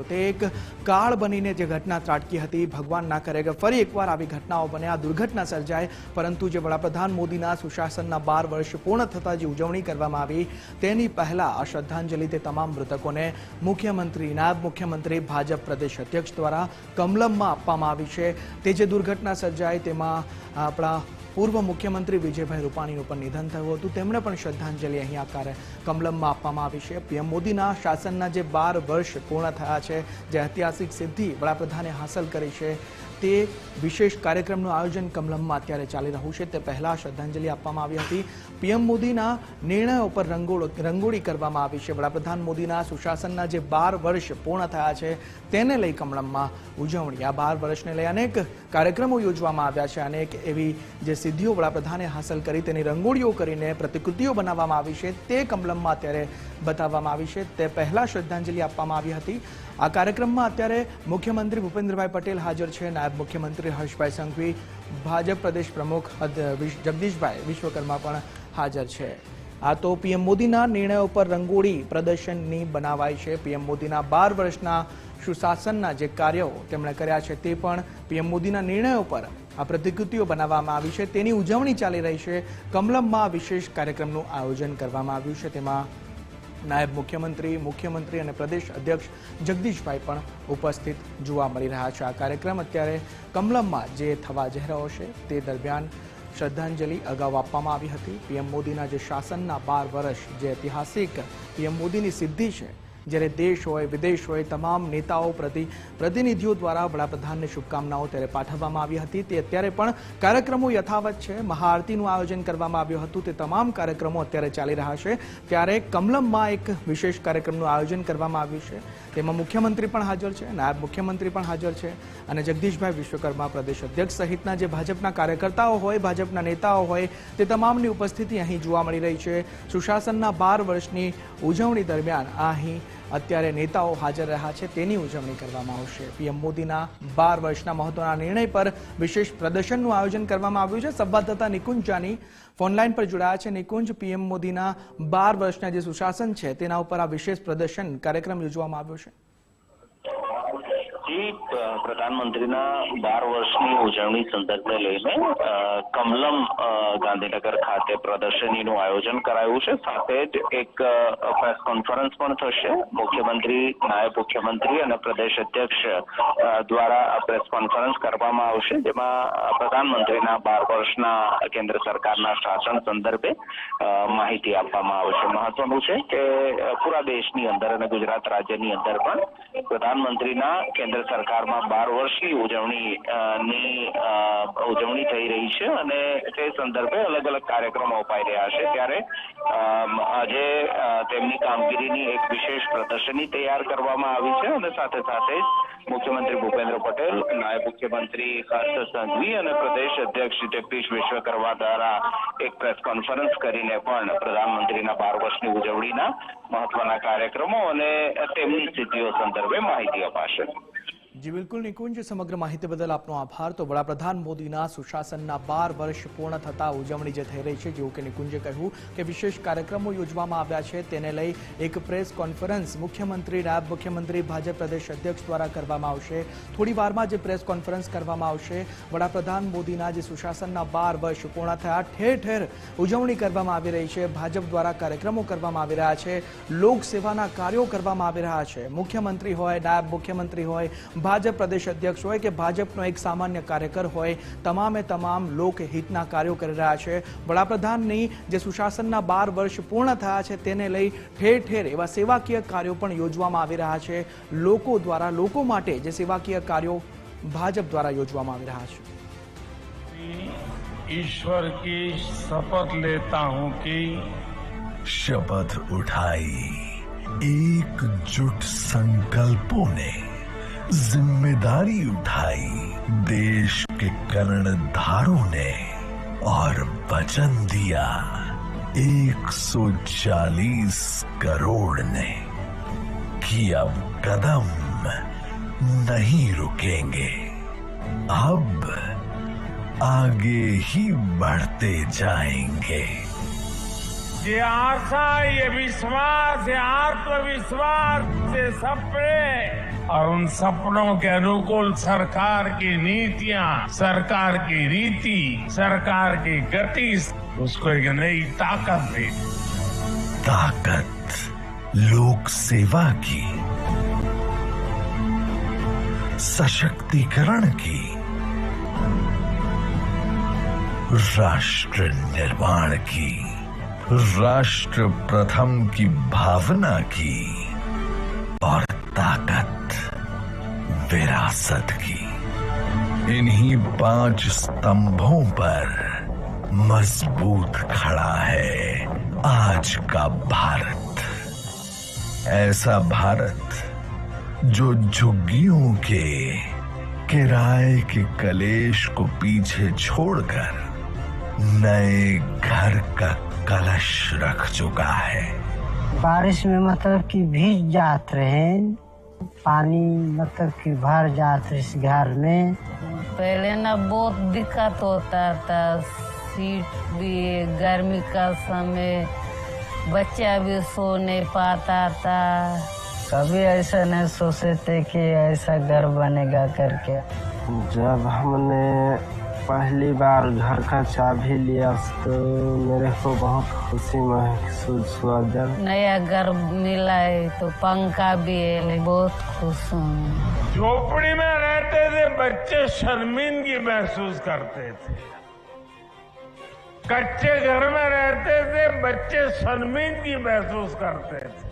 તે એક કાળ બનીને જે ઘટના ત્રાટકી હતી, ભગવાન ના કરે કે ફરી એકવાર આવી ઘટનાઓ બને, આ દુર્ઘટના સર્જાય, પરંતુ જે વડાપ્રધાન મોદીના સુશાસનના 12 વર્ષ પૂર્ણ થતા જે ઉજવણી કરવામાં આવી તેની પહેલા આ શ્રદ્ધાંજલિ તે તમામ મૃતકોને મુખ્યમંત્રી, નાયબ મુખ્યમંત્રી, ભાજપ પ્રદેશ અધ્યક્ષ દ્વારા કમલમમાં આપવામાં આવી છે। તે જે દુર્ઘટના સર્જાઈ તેમાં આપણા પૂર્વ મુખ્યમંત્રી વિજયભાઈ રૂપાણીનું પણ નિધન થયું હતું, તેમણે પણ શ્રદ્ધાંજલિ અહીંયા કમલમમાં આપવામાં આવી છે। પીએમ મોદીના શાસનના જે 12 વર્ષ પૂર્ણ થયા છે, જે ઐતિહાસિક સિદ્ધિ વડાપ્રધાને હાંસલ કરી છે, તે વિશેષ કાર્યક્રમનું આયોજન કમલમમાં અત્યારે ચાલી રહ્યું છે। તે પહેલા શ્રદ્ધાંજલિ આપવામાં આવી હતી। પીએમ મોદીના નિર્ણયો પર રંગોળી કરવામાં આવી છે। વડાપ્રધાન મોદીના સુશાસનના જે 12 વર્ષ પૂર્ણ થયા છે તેને લઈ કમલમમાં ઉજવણી, આ 12 વર્ષને લઈ અનેક કાર્યક્રમો યોજવામાં આવ્યા છે। અનેક એવી જે સિદ્ધિઓ વડાપ્રધાને હાંસલ કરી તેની રંગોળીઓ કરીને પ્રતિકૃતિઓ બનાવવામાં આવી છે, તે કમલમમાં અત્યારે બતાવવામાં આવી છે। તે પહેલા શ્રદ્ધાંજલિ આપવામાં આવી હતી। આ કાર્યક્રમમાં અત્યારે મુખ્યમંત્રી ભૂપેન્દ્રભાઈ પટેલ હાજર છે, નાયબ મુખ્યમંત્રી હર્ષભાઈ સંઘવી, ભાજપ પ્રદેશ પ્રમુખ જગદીશભાઈ વિશ્વકર્મા પણ હાજર છે। આ તો પીએમ મોદીના નિર્ણયો પર રંગોળી પ્રદર્શનની બનાવાઈ છે। પીએમ મોદીના 12 વર્ષના સુશાસનના જે કાર્યો તેમણે કર્યા છે તે પણ પીએમ મોદીના નિર્ણયો પર આ પ્રતિકૃતિઓ બનાવવામાં આવી છે, તેની ઉજવણી ચાલી રહી છે। કમલમમાં વિશેષ કાર્યક્રમનું આયોજન કરવામાં આવ્યું છે, તેમાં નાયબ મુખ્યમંત્રી, મુખ્યમંત્રી અને પ્રદેશ અધ્યક્ષ જગદીશભાઈ પણ ઉપસ્થિત જોવા મળી રહ્યા છે। આ કાર્યક્રમ અત્યારે કમલમમાં જે થવા જઈ રહ્યો છે તે દરમિયાન શ્રદ્ધાંજલિ અગાઉ આપવામાં આવી હતી। પીએમ મોદીના જે શાસનના 12 વર્ષ, જે ઐતિહાસિક પીએમ મોદીની સિદ્ધિ છે, જ્યારે દેશ હોય વિદેશ હોય તમામ નેતાઓ પ્રતિનિધિઓ દ્વારા વડાપ્રધાનને શુભકામનાઓ ત્યારે પાઠવવામાં આવી હતી। તે અત્યારે પણ કાર્યક્રમો યથાવત છે। મહાઆરતીનું આયોજન કરવામાં આવ્યું હતું, તે તમામ કાર્યક્રમો અત્યારે ચાલી રહ્યા છે। ત્યારે કમલમમાં એક વિશેષ કાર્યક્રમનું આયોજન કરવામાં આવ્યું છે, તેમાં મુખ્યમંત્રી પણ હાજર છે, નાયબ મુખ્યમંત્રી પણ હાજર છે અને જગદીશભાઈ વિશ્વકર્મા પ્રદેશ અધ્યક્ષ સહિતના જે ભાજપના કાર્યકર્તાઓ હોય, ભાજપના નેતાઓ હોય, તે તમામની ઉપસ્થિતિ અહીં જોવા મળી રહી છે। સુશાસનના 12 વર્ષની ઉજવણી દરમિયાન અહીં અત્યારે નેતાઓ હાજર રહ્યા છે, તેની ઉજવણી કરવામાં આવશે। પીએમ મોદીના 12 વર્ષના મહત્વના નિર્ણય પર વિશેષ પ્રદર્શનનું આયોજન કરવામાં આવ્યું છે। સંવાદદાતા નિકુંજ જાની ફોનલાઈન પર જોડાયા છે। નિકુંજ, પીએમ મોદીના 12 વર્ષના જે સુશાસન છે તેના ઉપર આ વિશેષ પ્રદર્શન કાર્યક્રમ યોજવામાં આવ્યો છે। પ્રધાનમંત્રીના 12 વર્ષની ઉજવણી સંદર્ભે લઈને કમલમ ગાંધીનગર ખાતે પ્રદર્શનીનું આયોજન કરાયું છે। સાથે જ એક પ્રેસ કોન્ફરન્સ પણ થશે। મુખ્યમંત્રી, નાયબ મુખ્યમંત્રી અને પ્રદેશ અધ્યક્ષ દ્વારા પ્રેસ કોન્ફરન્સ કરવામાં આવશે, જેમાં પ્રધાનમંત્રીના 12 વર્ષના કેન્દ્ર સરકારના શાસન સંદર્ભે માહિતી આપવામાં આવશે। મહત્વનું છે કે પૂરા દેશની અંદર અને ગુજરાત રાજ્યની અંદર પણ પ્રધાનમંત્રીના કેન્દ્ર સરકારમાં 12 વર્ષની ઉજવણી થઈ રહી છે અને તે સંદર્ભે અલગ અલગ કાર્યક્રમો અપાઈ રહ્યા છે। ત્યારે આજે તેમની કામગીરીની એક વિશેષ પ્રદર્શની તૈયાર કરવામાં આવી છે અને સાથે સાથે જ મુખ્યમંત્રી ભૂપેન્દ્ર પટેલ, નાયબ મુખ્યમંત્રી હર્ષ સંઘવી અને પ્રદેશ અધ્યક્ષ જગદીશ વિશ્વકર્મા દ્વારા એક પ્રેસ કોન્ફરન્સ કરીને પણ પ્રધાનમંત્રીના 12 વર્ષની ઉજવણીના મહત્વના કાર્યક્રમો અને તેમની સિદ્ધિઓ સંદર્ભે માહિતી અપાશે। જી બિલકુલ નિકુંજ, સમગ્ર માહિતી બદલ આપનો આભાર। તો વડાપ્રધાન મોદીના સુશાસનના 12 વર્ષ પૂર્ણ થતા ઉજવણી જે થઈ રહી છે, જેવું કે નિકુંજે કહ્યું કે વિશેષ કાર્યક્રમો યોજવામાં આવ્યા છે, તેને લઈ એક પ્રેસ કોન્ફરન્સ મુખ્યમંત્રી, નાયબ મુખ્યમંત્રી, ભાજપ પ્રદેશ અધ્યક્ષ દ્વારા કરવામાં આવશે। થોડી વારમાં જે પ્રેસ કોન્ફરન્સ કરવામાં આવશે, વડાપ્રધાન મોદીના જે સુશાસનના 12 વર્ષ પૂર્ણ થયા, ઠેર ઠેર ઉજવણી કરવામાં આવી રહી છે, ભાજપ દ્વારા કાર્યક્રમો કરવામાં આવી રહ્યા છે, લોકસેવાના કાર્યો કરવામાં આવી રહ્યા છે। મુખ્યમંત્રી હોય, નાયબ મુખ્યમંત્રી હોય, ભાજપ પ્રદેશ અધ્યક્ષ હોય કે ભાજપનો એક સામાન્ય કાર્યકર હોય, તમામે તમામ લોકહિતના કાર્યો કરી રહ્યા છે। વડાપ્રધાનની જે સુશાસનના 12 વર્ષ પૂર્ણ થયા છે તેને લઈ ઠેર ઠેર એવા સેવાકીય કાર્યો પણ યોજવામાં આવી રહ્યા છે। લોકો દ્વારા, લોકો માટે જે સેવાકીય કાર્યો ભાજપ દ્વારા યોજવામાં આવી રહ્યા છે। ईश्वर की शपथ लेता हूं कि शपथ उठाई एकजुट संकल्पों ने, जिम्मेदारी उठाई देश के कर्णधारों ने और वचन दिया 140 करोड़ ने कि अब कदम नहीं रुकेंगे, अब आगे ही बढ़ते जाएंगे। ये आशा, ये विश्वास, ये आत्मविश्वास, ये सपने और उन सपनों के अनुकूल सरकार की नीतियां, सरकार की रीति, सरकार की गति उसको एक नई ताकत दी। ताकत लोक सेवा की, सशक्तिकरण की, राष्ट्र निर्माण की, राष्ट्र प्रथम की भावना की और ताकत विरासत की। इन्हीं 5 स्तंभों पर मजबूत खड़ा है आज का भारत। ऐसा भारत जो झुग्गियों के किराए के कलेश को पीछे छोड़कर नए घर का कलश रख चुका है। बारिश में मतलब कि भीग जाते हैं, पानी मतलब कि भर जाते इस घर में। पहले ना बहुत दिक्कत होता था, सीट भी गर्मी का समय बच्चा भी सो नहीं पाता था। कभी ऐसा नहीं सोचे थे कि ऐसा घर बनेगा करके। जब हमने पहली बार घर का चाबी लिया तो मेरे को बहुत खुशी महसूस हुआ। जब नया घर मिला है तो पंखा भी है, बहुत खुश हूँ। झोपड़ी में रहते थे बच्चे शर्मिंदगी महसूस करते थे, कच्चे घर में रहते थे बच्चे शर्मिंदगी महसूस करते थे।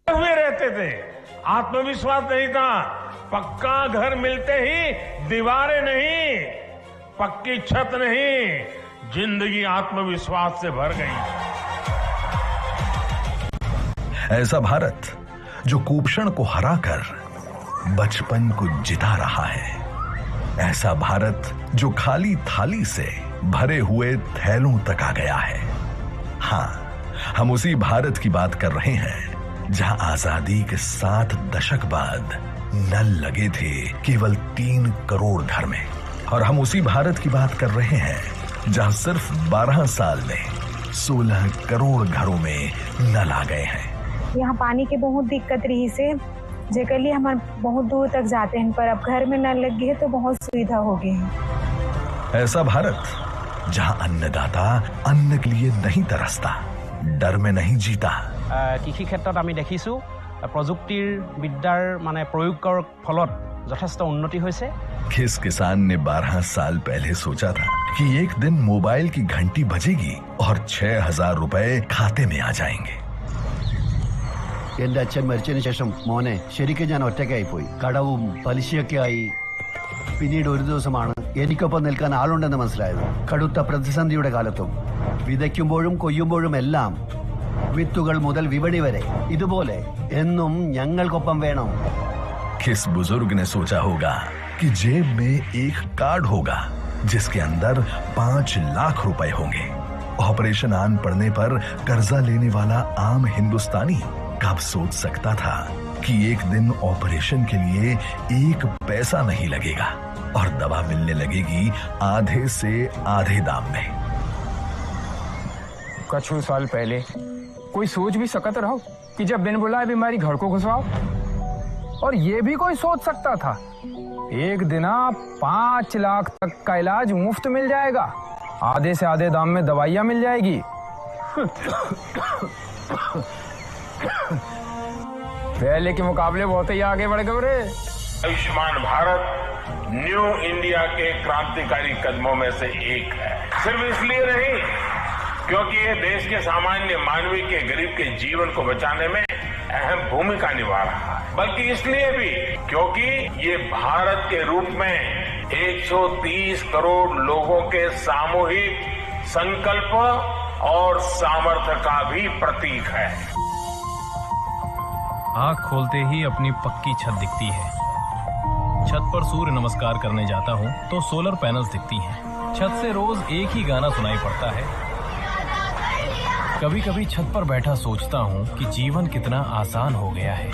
हुए रहते थे, आत्मविश्वास नहीं था। पक्का घर मिलते ही दीवारें नहीं, पक्की छत नहीं, जिंदगी आत्मविश्वास से भर गई। ऐसा भारत जो कुपोषण को हराकर बचपन को जिता रहा है। ऐसा भारत जो खाली थाली से भरे हुए थैलों तक आ गया है। हाँ, हम उसी भारत की बात कर रहे हैं जहां आजादी के 7 दशक बाद नल लगे थे केवल 3 करोड़ घर में। और हम उसी भारत की बात कर रहे हैं जहां सिर्फ 12 साल में 16 करोड़ घरों में नल आ गए हैं। यहाँ पानी की बहुत दिक्कत रही से, जेकर लिए हम बहुत दूर तक जाते हैं, पर अब घर में नल लग गई है तो बहुत सुविधा हो गई है। ऐसा भारत जहां अन्नदाता अन्न के लिए नहीं तरसता, डर में नहीं जीता। কৃষি ক্ষেত্ৰত আমি দেখিছোঁ প্ৰযুক্তিৰ বিদ্যাৰ মানে প্ৰয়োগ কৰাৰ ফলত যথেষ্ট উন্নতি হৈছে। किस किसान ने 12 साल पहले सोचा था कि एक दिन मोबाइल की घंटी बजेगी और 6,000 रुपए खाते में आ जाएंगे। എന്റെ അച്ഛൻ മരിച്ചതിന് ശേഷം മോനെ ശരിക്കും ഞാൻ ഒറ്റയ്ക്കായി പോയി. കടവും പലിശയൊക്കെ ആയി. പിന്നീട് ഒരു ദിവസമാണ് എനിക്കൊപ്പം നിൽക്കാൻ ആളുണ്ടെന്ന് മനസ്സിലായത്. കടുത്ത പ്രതിസന്ധിയുടെ കാലത്തും വിതയ്ക്കുമ്പോഴും കൊയ്യുമ്പോഴും എല്ലാം വിത്തുകൾ മുതൽ വിപണി വരെ ഇതുപോലെ എന്നും ഞങ്ങൾക്കൊപ്പം വേണം. किस बुजुर्ग ने सोचा होगा कि जेब में एक कार्ड होगा जिसके अंदर 5 लाख रुपए होंगे। ऑपरेशन आन पड़ने पर कर्जा लेने वाला आम हिंदुस्तानी कब सोच सकता था कि एक दिन ऑपरेशन के लिए 1 पैसा नहीं लगेगा और दवा मिलने लगेगी आधे से आधे दाम में। कुछ साल पहले कोई सोच भी सकता रहो कि जब बिन बुलाए बीमारी घर को घुसवाओ, और ये भी कोई सोच सकता था एक दिन 5 लाख तक का इलाज मुफ्त मिल जाएगा, आधे से आधे दाम में दवाइयां मिल जाएगी। पहले के मुकाबले बहुत ही आगे बढ़ गए रे। आयुष्मान भारत न्यू इंडिया के क्रांतिकारी कदमों में से एक है। सिर्फ इसलिए नहीं क्योंकि ये देश के सामान्य मानवी के गरीब के जीवन को बचाने में अहम भूमिका निभा रहा है, बल्कि इसलिए भी क्योंकि ये भारत के रूप में 130 करोड़ लोगों के सामूहिक संकल्प और सामर्थ्य का भी प्रतीक है। आँख खोलते ही अपनी पक्की छत दिखती है। छत पर सूर्य नमस्कार करने जाता हूँ तो सोलर पैनल्स दिखती हैं। छत से रोज एक ही गाना सुनाई पड़ता है। कभी कभी छत पर बैठा सोचता हूँ कि जीवन कितना आसान हो गया है।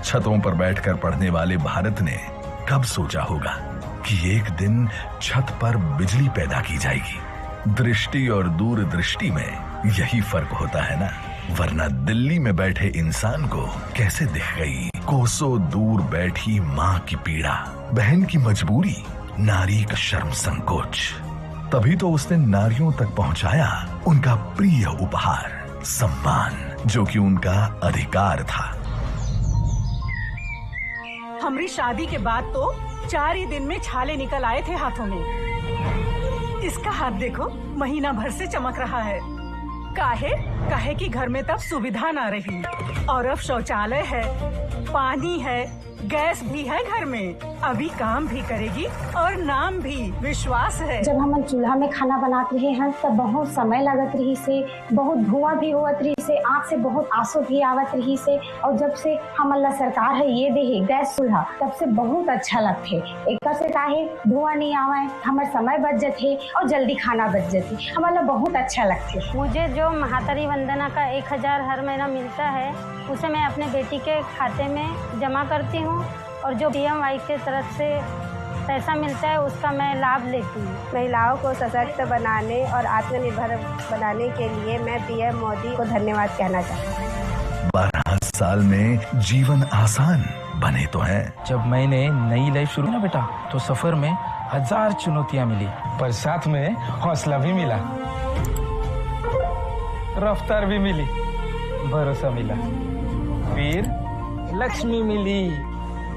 छतों पर बैठकर पढ़ने वाले भारत ने कब सोचा होगा कि एक दिन छत पर बिजली पैदा की जाएगी। दृष्टि और दूरदृष्टि में यही फर्क होता है ना, वरना दिल्ली में बैठे इंसान को कैसे दिख गई कोसों दूर बैठी माँ की पीड़ा, बहन की मजबूरी, नारी का शर्म संकोच। तभी तो उसने नारियों तक पहुंचाया उनका प्रिय उपहार, सम्मान, जो कि उनका अधिकार था। हमारी शादी के बाद तो 4 ही दिन में छाले निकल आए थे हाथों में। इसका हाथ देखो, महीना भर से चमक रहा है। काहे कि घर में तब सुविधा ना रही, और अब शौचालय है, पानी है, गैस भी है घर में। अभी काम भी करेगी और नाम भी, विश्वास है। जब हम चूल्हा में खाना बनाते रहे हैं तब बहुत समय लगत रही से, बहुत धुआं भी होत रही से, आँख से बहुत आंसू भी आवत रही से। और जब से हमला सरकार है ये दे गैस चूल्हा, तब से बहुत अच्छा लगते। एक से काहे धुआं नहीं आवे, हमारे समय बच जाते और जल्दी खाना बच जाती, हमारा बहुत अच्छा लगते। मुझे जो महातारी वंदना का 1000 हर महीना मिलता है, उसे मैं अपने बेटी के खाते में जमा करती हूँ, और जो PMY के तरफ से पैसा मिलता है उसका मैं लाभ लेती हूँ। महिलाओं को सशक्त बनाने और आत्मनिर्भर बनाने के लिए मैं PM मोदी को धन्यवाद कहना चाहती हूँ। 12 साल में जीवन आसान बने तो है। जब मैंने नई लाइफ शुरू ना बेटा, तो सफर में 1000 चुनौतियाँ मिली, पर साथ में हौसला भी मिला, रफ्तार भी मिली, भरोसा मिला, फिर लक्ष्मी मिली।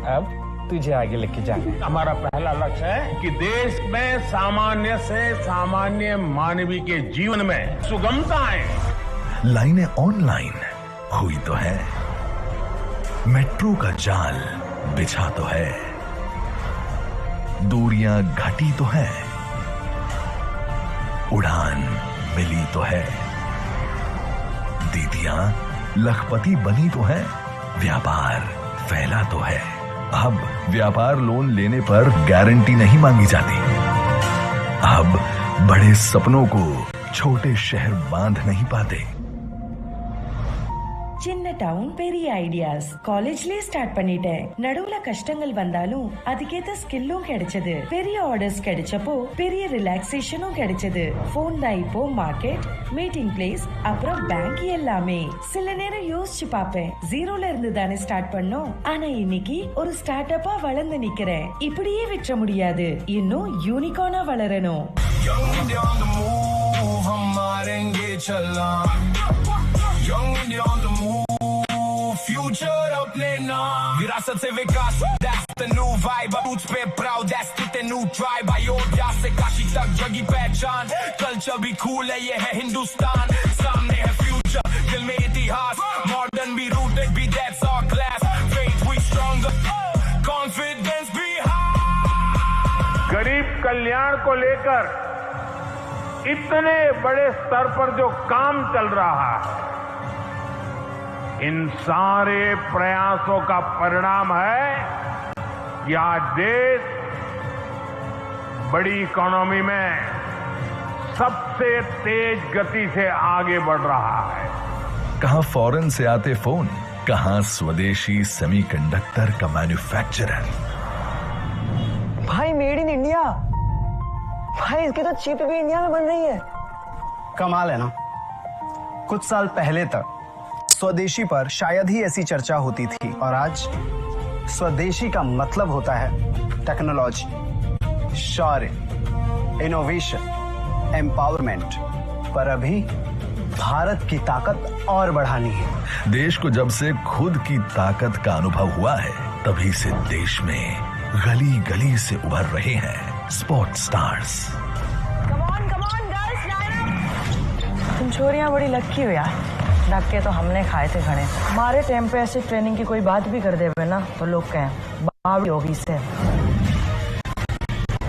अब तुझे आगे लेके जाना। हमारा पहला लक्ष्य है कि देश में सामान्य से सामान्य मानवीय के जीवन में सुगमता आए। लाइनें ऑनलाइन हुई तो है, मेट्रो का जाल बिछा तो है, दूरियां घटी तो है, उड़ान मिली तो है, दीदियां लखपति बनी तो है, व्यापार फैला तो है। अब व्यापार लोन लेने पर गारंटी नहीं मांगी जाती। अब बड़े सपनों को छोटे शहर बांध नहीं पाते। சின்ன டவுன் பெரிய ஐடியாஸ் காலேஜ்லயே ஸ்டார்ட் பண்ணிட்டேன். நடுவுல கஷ்டங்கள் வந்தாலும் அதுக்கேத்த ஸ்கில்லும் கிடைச்சது. பெரிய ஆர்டர்ஸ் கிடைச்சப்போ பெரிய ரிலாக்ஸேஷனும் கிடைச்சது. போன் தான் இப்போ மார்க்கெட், மீட்டிங் பிளேஸ், அப்புறம் பேங்க் எல்லாமே. சில நேரம் யோசிச்சு பாப்பேன், ஜீரோல இருந்து தானே ஸ்டார்ட் பண்ணோம். ஆனா இன்னைக்கு ஒரு ஸ்டார்ட் அப்பா வளர்ந்து நிக்கிறேன். இப்படியே விற்ற முடியாது, இன்னும் யூனிகார்னா வளரணும். Young India on the move, future अपने नाम, विरासत से विकास, that's the new vibe, roots पे proud, that's the new tribe, Ayodhya से काशी तक जगी पहचान, कल्चर भी cool है, ये है हिंदुस्तान, सामने है future, दिल में इतिहास, modern भी rooted भी, that's our class, faith we stronger, confidence भी high। गरीब कल्याण को लेकर इतने बड़े स्तर पर जो काम चल रहा है, इन सारे प्रयासों का परिणाम है कि आज देश बड़ी इकोनॉमी में सबसे तेज गति से आगे बढ़ रहा है। कहां फॉरेन से आते फोन, कहां स्वदेशी सेमीकंडक्टर का मैन्युफैक्चरर। भाई मेड इन इंडिया, भाई इसकी तो चिप भी इंडिया में बन रही है। कमाल है ना। कुछ साल पहले तक स्वदेशी पर शायद ही ऐसी चर्चा होती थी, और आज स्वदेशी का मतलब होता है टेक्नोलॉजी, शौर्य, इनोवेशन, एम्पावरमेंट। पर अभी भारत की ताकत और बढ़ानी है। देश को जब से खुद की ताकत का अनुभव हुआ है, तभी से देश में गली गली से उभर रहे हैं स्पोर्ट स्टार्स। तुम छोरियां बड़ी लक्की हो यार, धक्के तो हमने खाए थे घने। हमारे टाइम पे ऐसे ट्रेनिंग की कोई बात भी कर देवे ना तो लोग कहें बावड़ी होगी से।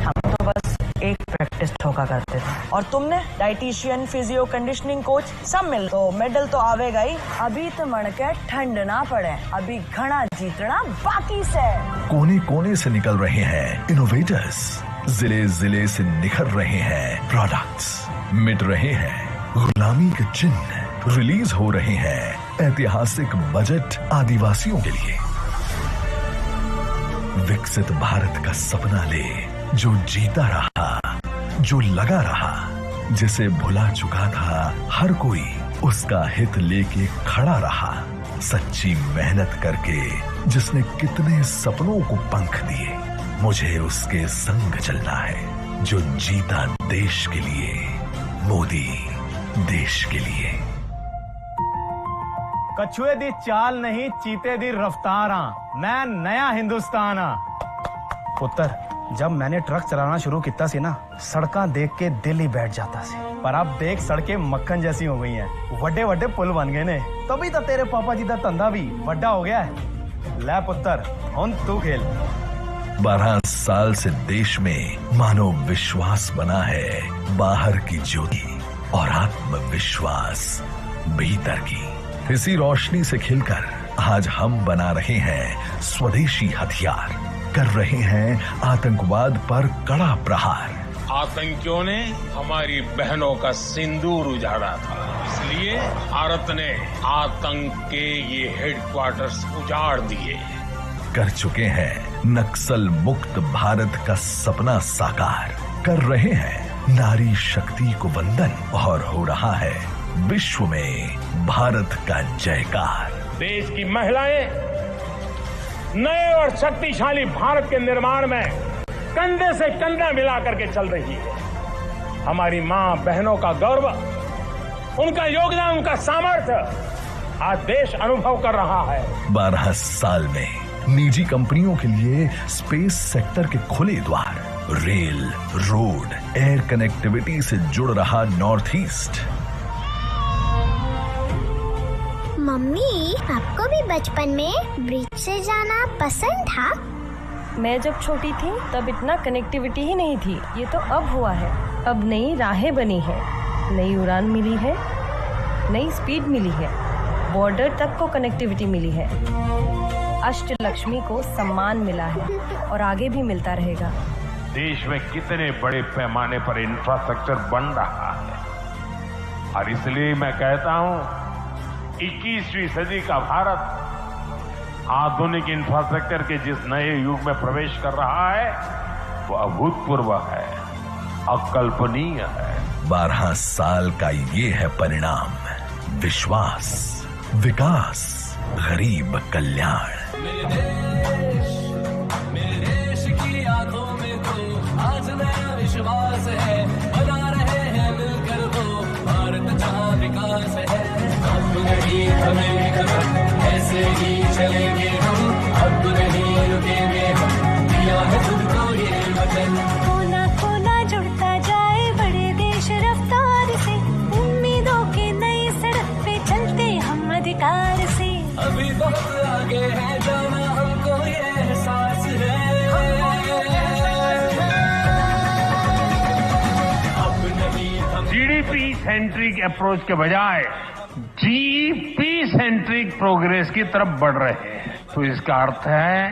हम तो बस एक प्रैक्टिस ठोका करते थे, और तुमने डाइटिशियन, फिजियो, कंडीशनिंग कोच सब मिल तो मेडल तो आवेगा ही। अभी तो मन के ठंड ना पड़े, अभी घना जीतना बाकी से। कोने कोने से निकल रहे हैं इनोवेटर्स, जिले जिले से निखर रहे हैं प्रोडक्ट्स, मिट रहे हैं गुलामी के चिन्ह, रिलीज हो रहे हैं ऐतिहासिक बजट आदिवासियों के लिए। विकसित भारत का सपना ले, जो जीता रहा, जो लगा रहा, जिसे भुला चुका था हर कोई, उसका हित लेके खड़ा रहा। सच्ची मेहनत करके जिसने कितने सपनों को पंख दिए, मुझे उसके संग चलना है जो जीता देश के लिए, मोदी देश के लिए। कछुए दी चाल नहीं, चीते दी रफ्तार हां, मैं नया हिंदुस्तान हां। पुत्र, जब मैंने ट्रक चलाना शुरू किया सी ना, सड़कां देख के दिल ही बैठ जाता सी। पर अब देख सड़कें मक्खन जैसी हो गई हैं, वड्डे वड्डे पुल बन गए ने, तभी तो तेरे पापा जी का धंधा भी वड्डा हो गया है। ले पुत्र, हुन तू खेल। 12 साल से देश में मानो विश्वास बना है, बाहर की ज्योति और आत्मविश्वास भीतर की। इसी रोशनी से खिलकर आज हम बना रहे हैं स्वदेशी हथियार, कर रहे हैं आतंकवाद पर कड़ा प्रहार। आतंकियों ने हमारी बहनों का सिंदूर उजाड़ा था, इसलिए भारत ने आतंक के ये हेडक्वार्टर्स उजाड़ दिए। कर चुके हैं नक्सल मुक्त भारत का सपना साकार, कर रहे हैं नारी शक्ति को वंदन, और हो रहा है विश्व में भारत का जयकार। देश की महिलाएं नए और शक्तिशाली भारत के निर्माण में कंधे से कंधा मिला करके चल रही है। हमारी मां बहनों का गौरव, उनका योगदान, उनका सामर्थ्य आज देश अनुभव कर रहा है। 12 साल में निजी कंपनियों के लिए स्पेस सेक्टर के खुले द्वार, रेल, रोड, एयर कनेक्टिविटी से जुड़ रहा नॉर्थ ईस्ट। मम्मी, आपको भी बचपन में ब्रिज से जाना पसंद था? मैं जब छोटी थी तब इतना कनेक्टिविटी ही नहीं थी, ये तो अब हुआ है। अब नई राहें बनी है, नई उड़ान मिली है, नई स्पीड मिली है, बॉर्डर तक को कनेक्टिविटी मिली है, अष्टलक्ष्मी को सम्मान मिला है और आगे भी मिलता रहेगा। देश में कितने बड़े पैमाने पर इंफ्रास्ट्रक्चर बन रहा है, और इसलिए मैं कहता हूं 21वीं सदी का भारत आधुनिक इंफ्रास्ट्रक्चर के जिस नए युग में प्रवेश कर रहा है, वो अभूतपूर्व है, अकल्पनीय है। 12 साल का ये है परिणाम, विश्वास, विकास, गरीब कल्याण। मेरे देश की आंखों में तो आज नया विश्वास है, बना रहे हैं मिलकर वो भारत जहां विकास है। अब नहीं हमें कदम, ऐसे ही चलेंगे हम, अब नहीं रुकेंगे हम, दिया है तुमको ये वतन। कोना कोना जुड़ता जाए बड़े देश रफ्तार से, उम्मीदों के नई सड़क पे चलते हम अधिकार से। अभी बहुत आगे है जाना, हमको ये एहसास है। अब नहीं हम जीडीपी सेंट्रिक अप्रोच के बजाय जीपी सेंट्रिक प्रोग्रेस की तरफ बढ़ रहे हैं। तो इसका अर्थ है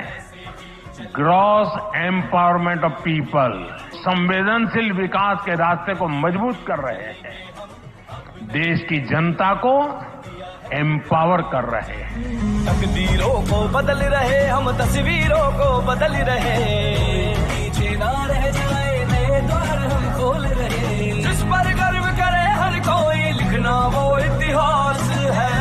ग्रॉस एम्पावरमेंट ऑफ पीपल, संवेदनशील विकास के रास्ते को मजबूत कर रहे हैं, देश की जनता को एम्पावर कर रहे हैं। तकदीरों को बदल रहे हम, तस्वीरों को बदल रहे, पीछे ना रह जाए, नए द्वार हम खोल रहे। जिस पर गर्व करे हर कोई, लिखना वो इतिहास है।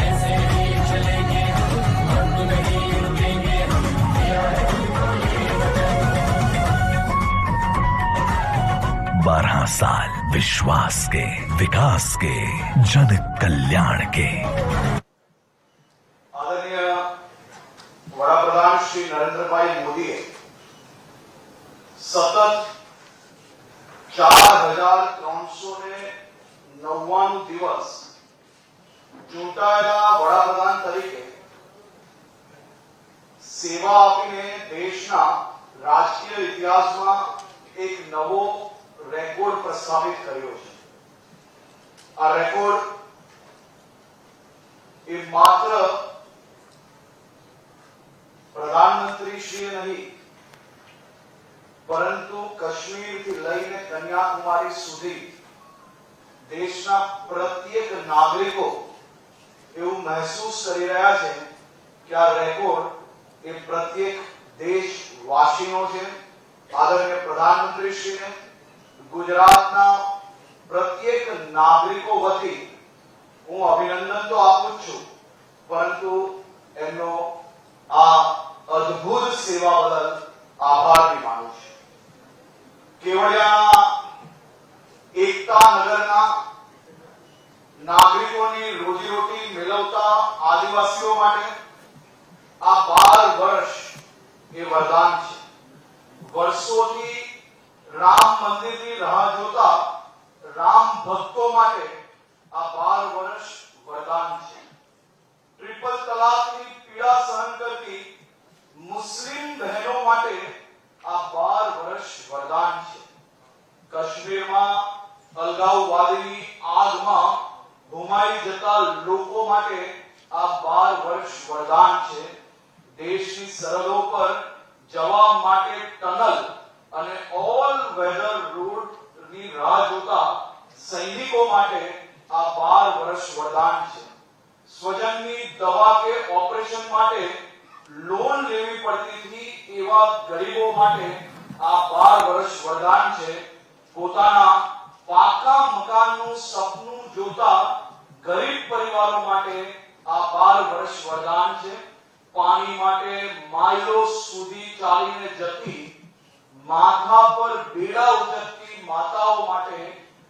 ऐसे ही चलेंगे हम, नहीं रुकेंगे हम, 12 साल विश्वास के, विकास के, जन कल्याण के। आदरणीय वडाप्रधान श्री नरेंद्रभाई मोदीએ સતત 4399 દિવસ ચૂંટાયેલા વડાપ્રધાન તરીકે સેવા આપીને દેશના રાજકીય ઇતિહાસમાં એક નવો રેકોર્ડ પ્રસ્થાપિત કર્યો છે। આ રેકોર્ડ એ માત્ર પ્રધાનમંત્રીશ્રીએ નહીં, પરંતુ કાશ્મીરથી લઈને કન્યાકુમારી સુધી દેશના પ્રત્યેક નાગરિકો એવું મહેસૂસ કરી રહ્યા છે કે આ રેકોર્ડ એ પ્રત્યેક દેશવાસીનો છે। આદરણીય પ્રધાનમંત્રીશ્રીને, ગુજરાતના પ્રત્યેક નાગરિકો વતી હું અભિનંદન તો આપું જ છું, પરંતુ એમનો આ અદ્ભુત સેવા બદલ આભાર બી માનું છું. કેવડિયાના એકતા નગરના નાગરિકોની રોજીરોટી મેળવતા આદિવાસીઓ માટે આ 12 વર્ષ એ વરદાન છે. વર્ષોથી રામ મંદિરની રાહ જોતા રામ ભક્તો માટે આ 12 વર્ષ વરદાન છે. ટ્રિપલ તલાકની પીડા સહન કરતી મુસ્લિમ બહેનો માટે આ 12 વર્ષ વરદાન છે. કાશ્મીરમાં અલગાવવાદીની આગમાં ભૂમાઈ જતા લોકો માટે આ 12 વર્ષ વરદાન છે. દેશની સરહદો પર જવા માટે ટનલ અને ઓલ વેધર રૂટની રાહ જોતા સૈનિકો માટે આ 12 વર્ષ વરદાન છે. સ્વજનની દવા કે ઓપરેશન માટે લોન લેવી પડતી હતી એવા ગરીબો માટે આ 12 વર્ષ વરદાન છે. પોતાના પાકા મકાનનું સપનું જોતા ગરીબ પરિવારો માટે આ 12 વર્ષ વરદાન છે. પાણી માટે માઇલો સુધી ચાલીને જતી માથા પર બેડા ઉચકતી માતાઓ માટે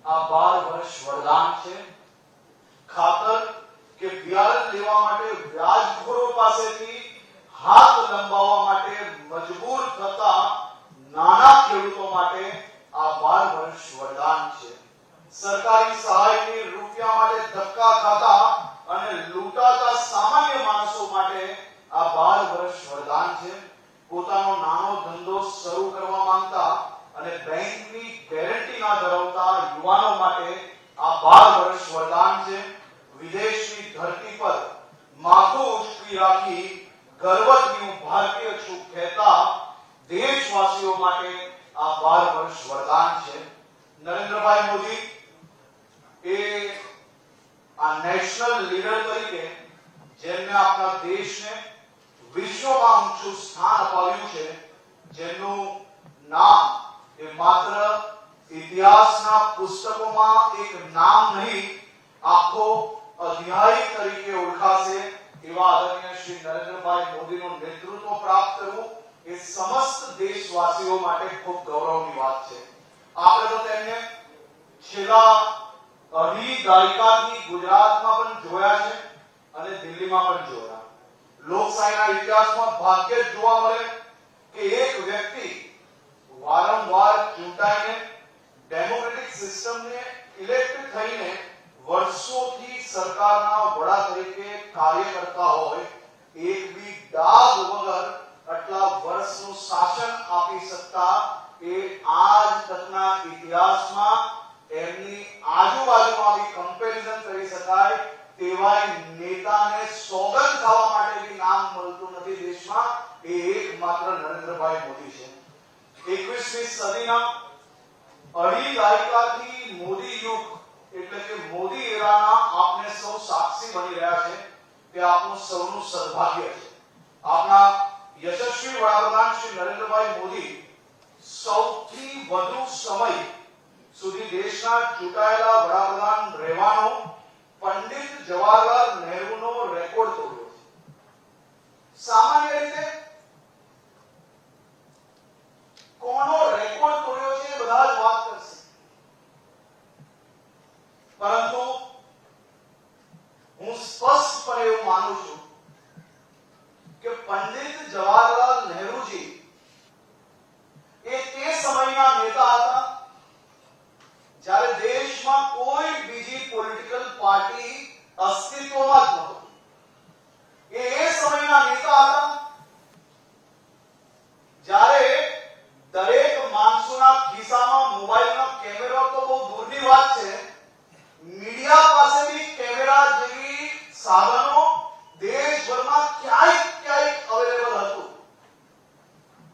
આ 12 વર્ષ વરદાન છે. ખાતર કે બિયારણ લેવા માટે વ્યાજખોરો પાસેથી હાથ લંબાવવા માટે મજબૂર થતા નાના ખેડૂતો માટે આ 12 વર્ષ વરદાન છે. સરકારી સહાયની રૂપિયા માટે ધક્કા ખાતા અને લૂંટાતા સામાન્ય માણસો માટે આ 12 વર્ષ વરદાન છે. પોતાનો નાનો ધંધો શરૂ કરવા માંગતા અને બેંકની ગેરંટી ના ધરાવતા યુવાનો માટે આ 12 વર્ષ વરદાન છે. વિદેશની ધરતી પર માથું ઉચકી રાખી ગર્વથી હું ભારતીય છું કહેતા દેશવાસીઓ માટે આ 12 વર્ષ વરદાન છે. નરેન્દ્રભાઈ મોદી એ આ નેશનલ લીડર તરીકે જેમને આપણા દેશને વિશ્વમાં ઊંચું સ્થાન અપાવ્યું છે, જેનું નામ એ માત્ર ઇતિહાસના પુસ્તકોમાં એક નામ નહીં, આખો અધ્યાય તરીકે ઓળખાશે એવા આદરણીય શ્રી નરેન્દ્રભાઈ મોદીનું નેતૃત્વ પ્રાપ્ત કરવું એ સમસ્ત દેશવાસીઓ માટે ખૂબ ગૌરવની વાત છે. આપણે તો તેમને છેલ્લા 2.5 દાયકાથી ગુજરાતમાં પણ જોયા છે અને દિલ્હીમાં પણ જોયા. લોકશાહીના ઇતિહાસમાં ભાગ્યે જ જોવા મળે કે એક વ્યક્તિ વારંવાર ચૂંટાઈને ડેમોક્રેટિક સિસ્ટમને ઇલેક્ટ થઈને વર્ષોથી સરકારના વડા તરીકે કાર્ય કરતા હોય, એક બી ડાઘ વગર આટલા વર્ષનું શાસન આપી શકતા એ આજ તકના ઇતિહાસમાં એમની આજુબાજુમાં બી કમ્પેરિઝન કરી શકાય તેવા નેતાને સોગંદ ખાવા માટે બી નામ મળતું નથી દેશમાં, એ એકમાત્ર નરેન્દ્રભાઈ મોદી છે. 21મી સદીના 2.5 દાયકાથી મોદી યુગ એટલે કે મોદી એરાના આપણે સૌ સાક્ષી બની રહ્યા છે તે આપણું સૌનું સદભાગ્ય છે. આપણા યશસ્વી વડાપ્રધાન શ્રી નરેન્દ્રભાઈ મોદી સૌથી વધુ સમય સુધી દેશના ચૂંટાયેલા વડાપ્રધાન રહેવાનો પંડિત જવાહરલાલ નહેરુનો રેકોર્ડ તોડ્યો છે. સામાન્ય રીતે કોનો રેકોર્ડ તોડ્યો છે બધા જ વાત કરશે, પરંતુ હું સ્પષ્ટપણે એવું માનું છું કે પંડિત જવાહરલાલ નહેરુજી એ તે સમયના નેતા હતા જ્યારે દેશમાં કોઈ બીજી પોલિટિકલ પાર્ટી અસ્તિત્વમાં જ નહોતી. એ સમયના નેતા હતા જ્યારે દરેક માણસોના ખિસ્સામાં મોબાઈલનો કેમેરો તો બહુ દૂરની વાત છે, મીડિયા પાસે બી કેમેરા જેવી સાધનો દેશભરમાં ક્યાંય અવેલેબલ હતું.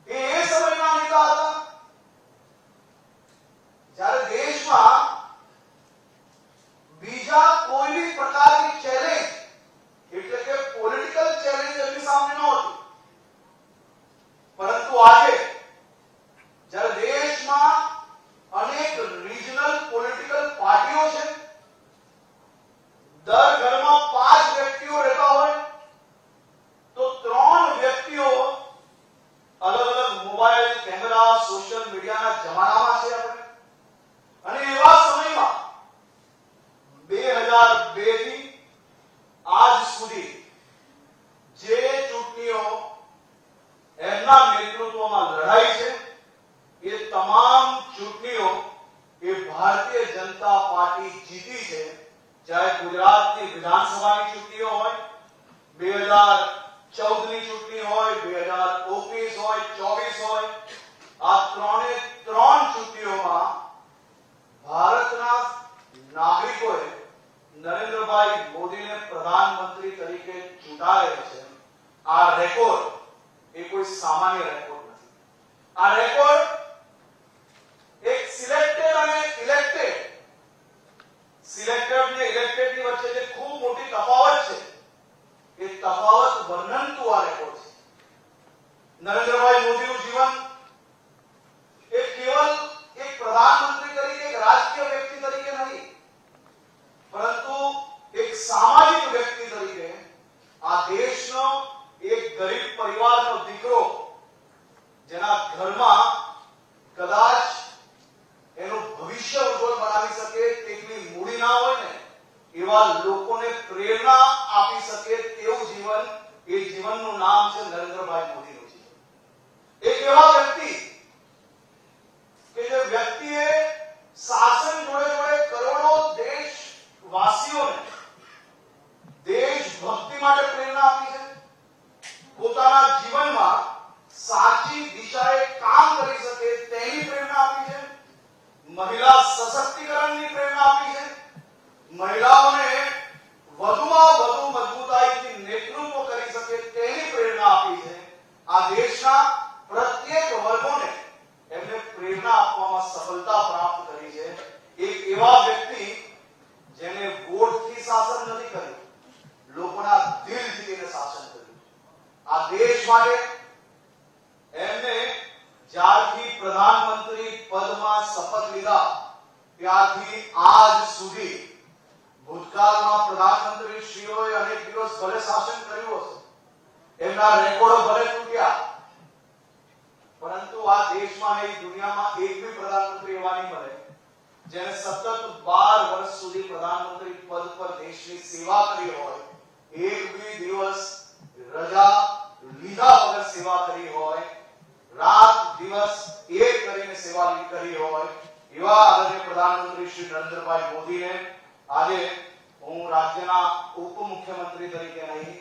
એ સમયના નેતા હતા જ્યારે દેશમાં બીજા કોઈ બી પ્રકારની ચેલેન્જ 2014 ની ચૂંટણી હોય, 2019 હોય, 24 હોય, આ ત્રણ ચૂંટણીઓમાં ભારતના નાગરિકોએ નરેન્દ્રભાઈ મોદીને પ્રધાનમંત્રી તરીકે ચૂંટાયા છે. આ રેકોર્ડ એ કોઈ સામાન્ય રેકોર્ડ નથી. આ રેકોર્ડ એક સિલેક્ટેડ અને ઇલેક્ટેડ, સિલેક્ટેડ ને ઇલેક્ટેડ ની વચ્ચે જે ખૂબ મોટી તફાવત છે એ તફાવત વર્ણનતું આ રેકોર્ડ છે. નરેન્દ્રભાઈ મોદીનું જીવન એ કેવલ એક પ્રધાનમંત્રી તરીકે, એક રાજકીય વ્યક્તિ તરીકે નહીં, પરંતુ એક સામાજિક વ્યક્તિ તરીકે આ દેશનો એક ગરીબ પરિવારનો દીકરો, જેના ઘરમાં કદાચ એનું ભવિષ્ય ઉજ્જવળ બનાવી શકે તેટલી મૂડી ના હોય ને, એવા લોકોને પ્રેરણા આપી શકે તેવું જીવન, એ જીવનનું નામ છે નરેન્દ્રભાઈ મોદીનું જીવન. એક એવા વ્યક્તિ કે જે વ્યક્તિએ શાસન જોડે જોડે કરોડો દેશવાસીઓને દેશભક્તિ માટે પ્રેરણા આપી છે. પોતાના જીવનમાં સાચી દિશાએ કામ કરી શકે તેની પ્રેરણા આપી છે. મહિલા સશક્તિકરણની પ્રેરણા આપી છે. મહિલાઓને વધુમાં વધુ મજબૂતાઈથી નેતૃત્વ કરી શકે તેની પ્રેરણા આપી છે. આ દેશના પ્રત્યેક વર્ગોને એમને પ્રેરણા આપવામાં સફળતા પ્રાપ્ત કરી છે. એક એવા વ્યક્તિ જેને વોટથી શાસન નથી કર્યું, લોકોના દિલ જીતીને શાસન કર્યું. આ દેશ માટે એમને જ્યારથી પ્રધાનમંત્રી પદમાં શપથ લીધા ત્યારથી આજ સુધી ભૂતકાળમાં પ્રધાનમંત્રી શ્રીઓએ અનેક દિવસ ભલે શાસન કર્યું હશે, એમના રેકોર્ડો ભલે તૂટ્યા, પરંતુ આ દેશમાં નહીં, દુનિયામાં એક બી પ્રધાનમંત્રી એવા નહીં મળે જેને સતત 12 વર્ષ સુધી પ્રધાનમંત્રી પદ પર દેશની સેવા કરી હોય, એક બી દિવસ રજા લીધા વગર સેવા કરી હોય, રાત દિવસ એક કરીને સેવા કરી હોય, એવા આદરણીય પ્રધાનમંત્રી શ્રી નરેન્દ્રભાઈ મોદીને આજે હું રાજ્યના ઉપમુખ્યમંત્રી તરીકે નહીં,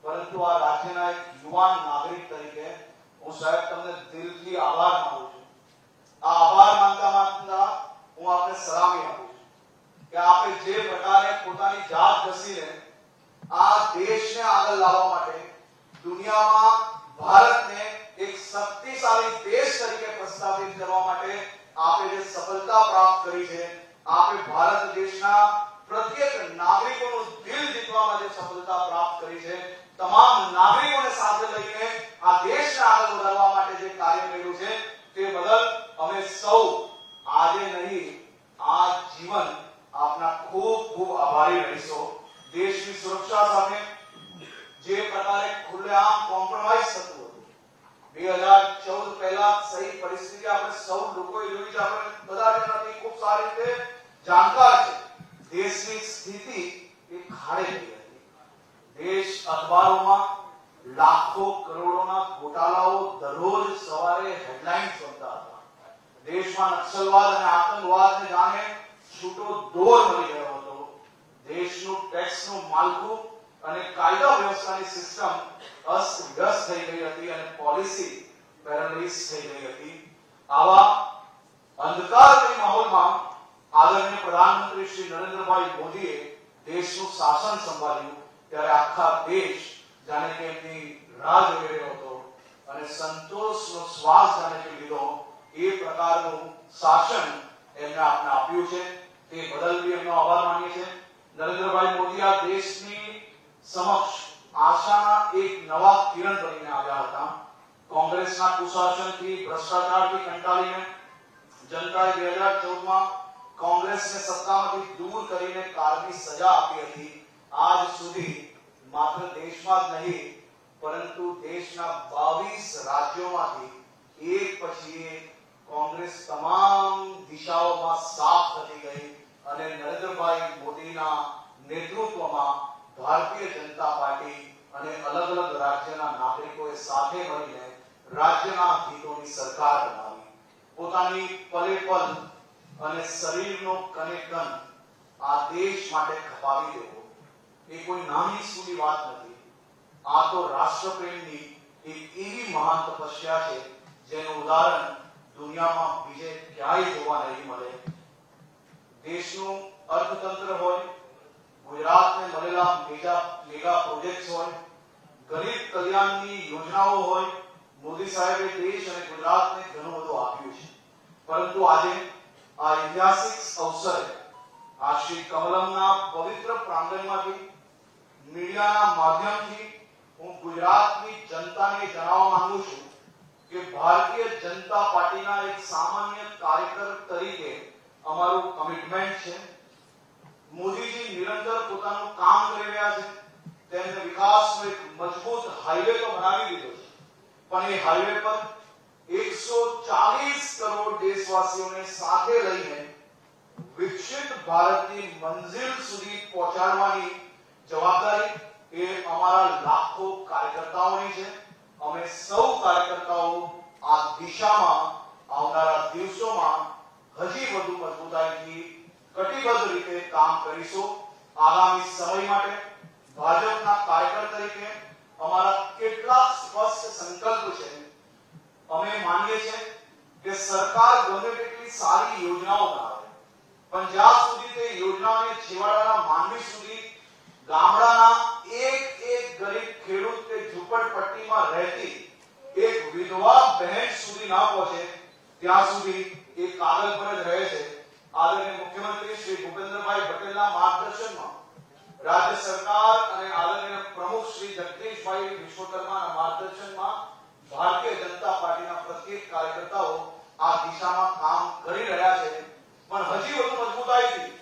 પરંતુ આ રાજ્યના એક યુવાન નાગરિક તરીકે હું સાહેબ તમને દિલથી આભાર માનું છું. આ આભાર માનતા માનતા હું આપને સલામી આપું છું કે આપે જે પ્રકારે પોતાની જાત ઘસીને આ દેશને આગળ લાવવા માટે, દુનિયામાં ભારતને એક શક્તિશાળી દેશ તરીકે પ્રસ્થાપિત કરવા માટે આપે જે સફળતા પ્રાપ્ત કરી છે, આપે ભારત દેશના પ્રત્યેક નાગરિકોનું દિલ જીતવામાં જે સફળતા પ્રાપ્ત કરી છે, તમામ નાગરિકોને સાથે લઈને આ દેશને આગળ વધારવા માટે જે કાર્ય કર્યું છે, તે બદલ અમે સૌ આજે નહીં, આ જીવન આપના ખૂબ ખૂબ આભારી રહીશું. દેશની સુરક્ષા સાથે જે પ્રકારે ખુલ્લેઆમ કોમ્પ્રોમાઇઝ થતું હતું, 2014 પહેલા સહી પરિસ્થિતિ આપણે સૌ લોકોએ જોઈ છે, આપણે બધા જણાથી ખૂબ સારી રીતે જાણકાર છે. દેશની સ્થિતિ એ ખાડે ગઈ હતી. દેશ અખબારોમાં લાખો કરોડોના ઘોટાલાઓ દરરોજ સવારે હેડલાઇન્સ બનતા હતા. દેશમાં નક્સલવાદ અને આતંકવાદને જાણે છૂટો દોર મળી ગયો હતો. દેશનું ટેક્સનું માળખું અને કાયદા વ્યવસ્થાની સિસ્ટમ અસ્તવ્યસ્ત થઈ ગઈ હતી અને પોલિસી પેરાલાઇઝ થઈ ગઈ હતી. આવા અંધકારમય માહોલમાં આદરણીય પ્રધાનમંત્રી શ્રી નરેન્દ્રભાઈ મોદીએ દેશનું શાસન સંભાળ્યું ત્યારે આખા દેશ જાણે કે એમની રાહ જોઈ રહ્યો હતો અને સંતોષનો શ્વાસ જાણે કે લીધો, એ પ્રકારનું શાસન એમને આપને આપ્યું છે. તે બદલ બી એમનો આભાર માનીએ છીએ. નરેન્દ્રભાઈ મોદી આ દેશની સમક્ષ આશાના એક નવા કિરણ બનીને આવ્યા હતા. કોંગ્રેસના કુશાસનથી, ભ્રષ્ટાચારથી કંટાળીને જનતાએ 2014માં કોંગ્રેસને સત્તામાંથી દૂર કરીને કાળની સજા આપી હતી. આજ સુધી માત્ર દેશમાં જ નહીં, પરંતુ દેશના 22 રાજ્યોમાંથી એક પછી એક કોંગ્રેસ તમામ દિશાઓમાં સાફ થતી ગઈ અને નરેન્દ્રભાઈ મોદીના નેતૃત્વમાં ભારતીય જનતા પાર્ટી અને અલગ અલગ રાજ્યના નાગરિકોએ સાથે મળીને રાજ્યના હિતોની સરકાર બનાવી. પોતાની પલે પલ અને શરીરનો કને કણ આ દેશ માટે ખપાવી દેવો એ કોઈ નાની સૂની વાત નથી. આ તો રાષ્ટ્રપ્રેમની એક એવી મહાન તપસ્યા છે જેનું ઉદાહરણ દુનિયામાં બીજે ક્યાંય જોવા નહીં મળે. દેશનું અર્થતંત્ર હોય, ગુજરાતને મળેલા મેગા પ્રોજેક્ટ્સ હોય, ગરીબ કલ્યાણની યોજનાઓ હોય, મોદી સાહેબે દેશ અને ગુજરાતને ઘણું બધું આપ્યું છે. પરંતુ આજે આ ઐતિહાસિક અવસરે આ શ્રી કમલમના પવિત્ર પ્રાંગણમાંથી મીડિયાના માધ્યમથી હું ગુજરાતની જનતાને જણાવવા માંગુ છું કે ભારતીય જનતા પાર્ટીના એક સામાન્ય કાર્યકર તરીકે અમારું કમિટમેન્ટ છે. મોદીજી નિરંતર પોતાનું કામ કરી રહ્યા છે. તેમને વિકાસનો એક મજબૂત હાઈવે તો બનાવી દીધો છે, પણ એ હાઈવે પર 140 કરોડ દેશવાસીઓને સાથે લઈને વિકસિત ભારતની મંજિલ સુધી પહોંચાડવાની જવાબદારી એ અમારા લાખો કાર્યકર્તાઓની છે. અમે સૌ કાર્યકર્તાઓ આ દિશામાં આવનારા દિવસોમાં હજી વધુ મજબૂતાઈથી કટિબદ્ધ રીતે કામ કરીશું. આગામી સમય માટે ભાજપના કાર્યકર તરીકે અમારા કેટલાક સ્પષ્ટ સંકલ્પ છે. અમે માનીએ છીએ કે સરકાર ગમે તેટલી સારી યોજનાઓ બનાવે, પણ જ્યાં સુધી તે યોજનાને છેવાડાના માનવી સુધી, ગામડાના એક ગરીબ ખેડૂત કે ઝૂંપડપટ્ટીમાં રહેતી એક વિધવા બહેન સુધી ના પહોંચે ત્યાં સુધી એ કાગળ પર જ રહે છે. આદરણીય મુખ્યમંત્રી શ્રી ભૂપેન્દ્રભાઈ પટેલના માર્ગદર્શનમાં રાજ્ય સરકાર અને આદરણીય પ્રમુખ શ્રી જગદીશભાઈ વિશ્વકર્માના માર્ગદર્શનમાં ભારતીય જનતા પાર્ટીના પ્રત્યેક કાર્યકર્તાઓ આ દિશામાં કામ કરી રહ્યા છે. પણ હજી વધુ મજબૂતાઈથી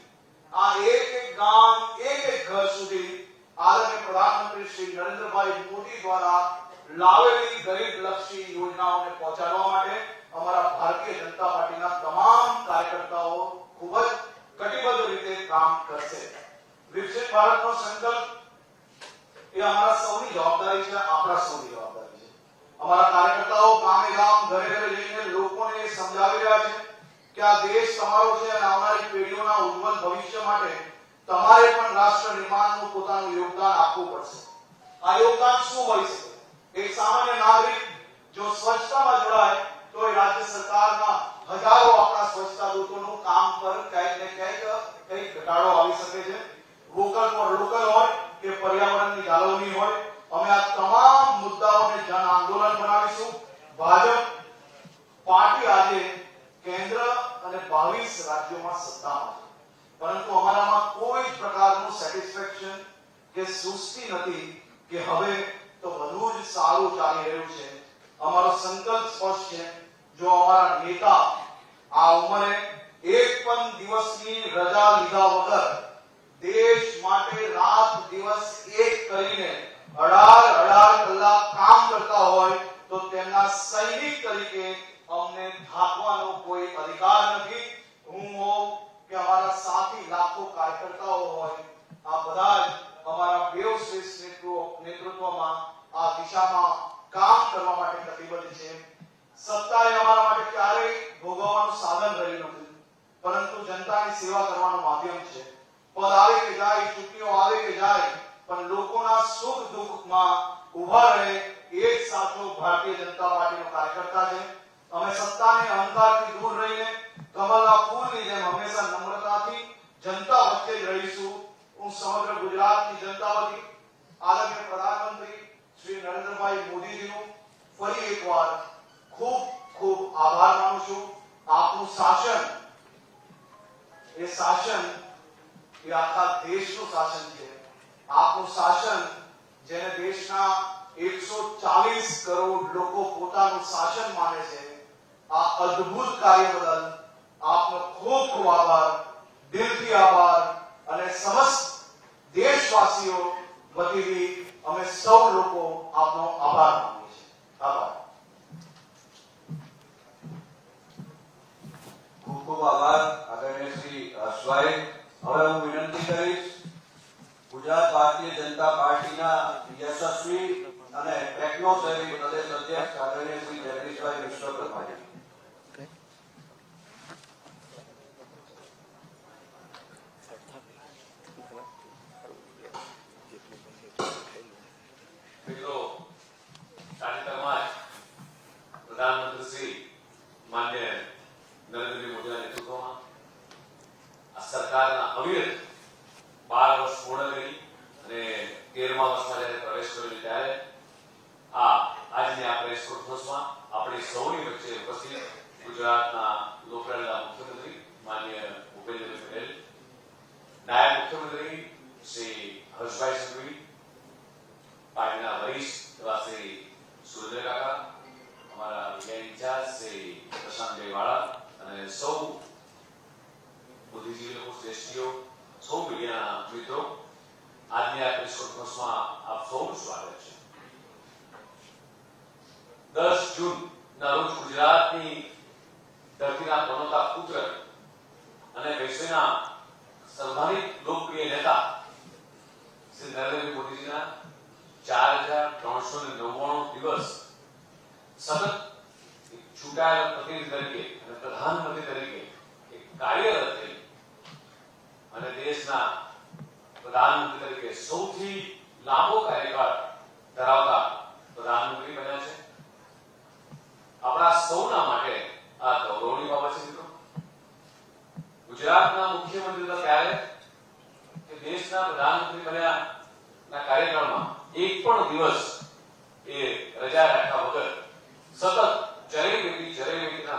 આ એક ગામ, એક ઘર સુધી આદરણીય પ્રધાનમંત્રી શ્રી નરેન્દ્રભાઈ મોદી દ્વારા લાવેલી ગરીબલક્ષી યોજનાઓને પહોંચાડવા માટે અમારા ભારતીય જનતા પાર્ટીના તમામ કાર્યકર્તાઓ ખૂબ જ કટિબદ્ધ રીતે કામ કરશે. વિકસિત ભારતનો સંકલ્પ એ અમારા સૌની જવાબદારી છે, આપણા સૌની જવાબદારી છે. અમારા કાર્યકર્તાઓ ગામે ગામ, ઘરે ઘરે જઈને લોકોને સમજાવી રહ્યા છે કે આ દેશ તમારો છે અને આવનારી પેઢીઓના ઉજ્જવળ ભવિષ્ય માટે તમારે પણ રાષ્ટ્ર નિર્માણનું પોતાનું યોગદાન આપવું પડશે. આ યોગદાન શું હોઈ શકે? એક સામાન્ય નાગરિક જો સ્વચ્છતામાં જોડાય તો એ રાજ્ય સરકારના હજારો આપણા સ્વચ્છતા દૂતોનું કામ પર ક્યાંક ને ક્યાંક કંઈક ઘટાડો આવી શકે છે. વોકલ ફોર લોકલ હોય કે પર્યાવરણની જાળવણી હોય, અમે આ તમામ મુદ્દાઓને જન આંદોલન બનાવીશું. ભાજપ પાર્ટી આજે કેન્દ્ર અને 22 રાજ્યોમાં સત્તામાં છે, પરંતુ અમારામાં કોઈ જ પ્રકારનું સેટિસ્ફેક્શન કે સુસ્તી નથી કે હવે તો બધું જ સારું ચાલી રહ્યું છે. અમારો સંકલ્પ સ્પષ્ટ છે. જો અમારા નેતા આ ઉંમરે એક પણ દિવસની રજા લીધા વગર દેશ માટે રાત દિવસ એક કરીને 18 કલાક કામ કરતા હોય તો તેમના સૈનિક તરીકે અમને થાકવાનો કોઈ અધિકાર નથી. હું હોઉં કે અમારા સાથી લાખો કાર્યકર્તાઓ હોય, આ બધા જ અમારા બેવ શ્રેષ્ઠ નેતૃત્વમાં આ દિશામાં કામ કરવા માટે કટિબદ્ધ છે. સત્તા એ અમારા માટે ક્યારેય ભોગવવાનું સાધન રહ્યું નથી, પરંતુ જનતાની સેવા કરવાનું માધ્યમ છે. પદ આવે કે જાય, ચૂંટણીઓ આવે કે જાય, પણ લોકોના સુખ દુઃખમાં ઉભા રહે એ જ સાચો ભારતીય જનતા પાર્ટીનો કાર્યકર્તા છે. અમે સત્તાને અહંકારથી દૂર રહીને કમલના ફૂલની જેમ હંમેશા નમ્રતાથી જનતા વચ્ચે જ રહીશું. હું સમગ્ર ગુજરાતની જનતા વતી આદરણીય પ્રધાનમંત્રી શ્રી નરેન્દ્રભાઈ મોદીજીનું ફરી એકવાર ખૂબ ખૂબ આભાર માનું છું. આપનું શાસન એ આખા દેશનું શાસન છે. આપનું શાસન જેને દેશના 140 કરોડ લોકો પોતાનું શાસન માને છે, આ અદ્ભુત કાર્ય બદલ આપનો ખૂબ ખૂબ આભાર, દિલથી આભાર. અને સમસ્ત દેશવાસીઓ વતીથી અમે સૌ લોકો આપનો આભાર માનીએ છીએ. આભાર. ખૂબ ખૂબ આભાર આદરણીય શ્રી હર્ષભાઈ. હવે હું વિનંતી કરીશ ગુજરાત ભારતીય જનતા પાર્ટીના યશસ્વી અને ટેકનોસેવી પ્રદેશ અધ્યક્ષ આદરણીય શ્રી જગદીશભાઈ વિશ્વકર્માજી. આપણી સૌની વચ્ચે ઉપસ્થિત ગુજરાતના લોકલાડીલા મુખ્યમંત્રી માનનીય ભૂપેન્દ્રભાઈ પટેલ, નાયબ મુખ્યમંત્રી શ્રી હર્ષભાઈ સંઘવી, પાર્ટીના વરિષ્ઠ એવા શ્રી સુરેન્દ્ર કાકા, અમારા મીડિયા ઇન્ચાર્જ શ્રી પ્રશાંતભાઈ વાળા અને સૌ બુદ્ધિજીવી લોકો, શ્રેષ્ઠીઓ, સૌ મીડિયાના મિત્રો, આજની આ પ્રેસ કોન્ફરન્સમાં આપ સૌનું સ્વાગત છે. 10 જૂનના રોજ ગુજરાતની ધરતીના પનોતા પુત્ર અને વૈશ્વના સર્વાધિક લોકપ્રિય નેતા શ્રી નરેન્દ્ર મોદીજીના 4399 દિવસ સતત ચૂંટાયેલા પ્રતિનિધિ તરીકે અને પ્રધાનમંત્રી તરીકે એક કાર્યરત થઈ અને દેશના પ્રધાનમંત્રી તરીકે સૌથી લાંબો કાર્યકાળ ધરાવતા પ્રધાનમંત્રી બન્યા છે. આપણા સૌના માટે આ ગૌરવની બાબત છે. મિત્રો, ગુજરાતના મુખ્યમંત્રી હતા ત્યારે કે દેશના પ્રધાનમંત્રી બન્યાના કાર્યકાળમાં એક પણ દિવસ એ રજા રાખ્યા વગર સતત જય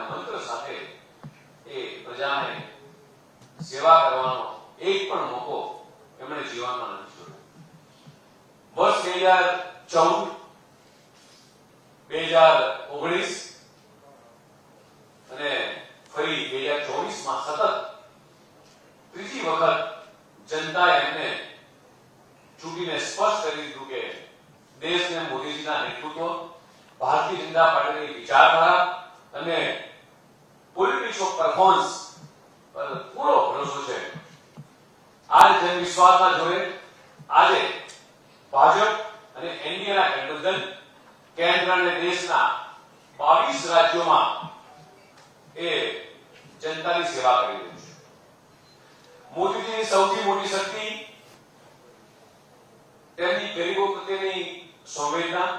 મંત્ર સાથે એ પ્રજાને સેવા કરવાનો એક પણ મોકો એમણે જીવનમાં નથી જોયો. વર્ષ 2014, 2019 અને ફરી 2024માં સતત ત્રીજી વખત જનતાએ એમને ચૂંટીને સ્પષ્ટ કરી દીધું કે દેશને મોદીજીના નેતૃત્વ, ભારતીય જનતા પાર્ટીની વિચારધારા અને પોલિટિક્સ ઓફ પરફોર્મન્સ પર પૂરો ભરોસો છે. આ જનવિશ્વાસના જોડે આજે ભાજપ અને એનડીએના ગઠબંધન કેન્દ્ર અને દેશના 22 રાજ્યોમાં એ જનતાની સેવા કરી રહ્યું છે. મોદીજીની સૌથી મોટી શક્તિ તેમની ગરીબો પ્રત્યેની સંવેદના,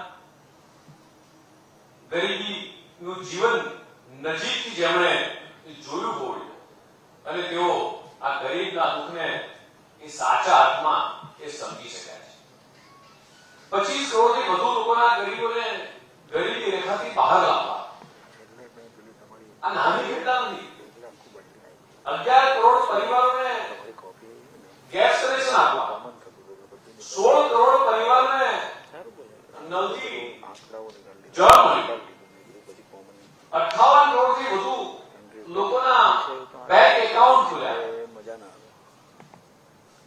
ગરીબીનું જીવન નજીકથી જેમણે જોયું હોય અને તેઓ આ ગરીબના દુઃખને એ સાચા અર્થમાં એ સમજી શક્યા છે. 25 કરોડથી વધુ લોકોના ગરીબોને ગરીબી રેખાથી બહાર લાવવા આ નાની ઘટના નથી. 11 કરોડ પરિવારોને ગેસ કનેક્શન આપવા, 16 કરોડ પરિવારોને નળથી જળ મળ્યું, 58 કરોડથી વધુ લોકોના બેંક એકાઉન્ટ ખુલ્યા.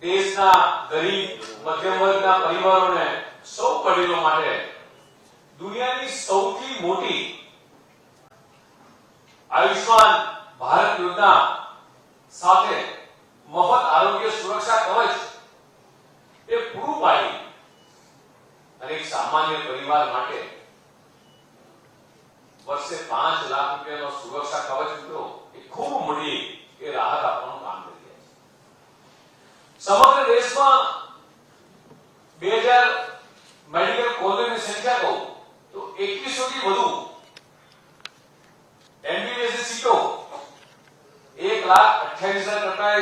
દેશના ગરીબ મધ્યમ વર્ગના પરિવારોને, સૌ વડીલો માટે દુનિયાની સૌથી મોટી આયુષ્માન ભારત યોજના સાથે મફત આરોગ્ય સુરક્ષા કવચ એ પૂરું પાડી અને એક સામાન્ય પરિવાર માટે વર્ષે 5 લાખ રૂપિયાનો સુરક્ષા કવચ મિત્રો એ ખૂબ મોટી એ રાહત આપવાનું કામ કરી રહ્યા છે. સમગ્ર દેશમાં 2000 મેડિકલ કોલેજની સંખ્યા કહું તો 2100 થી વધુ MBBS સીટો 1,28,000 કરતા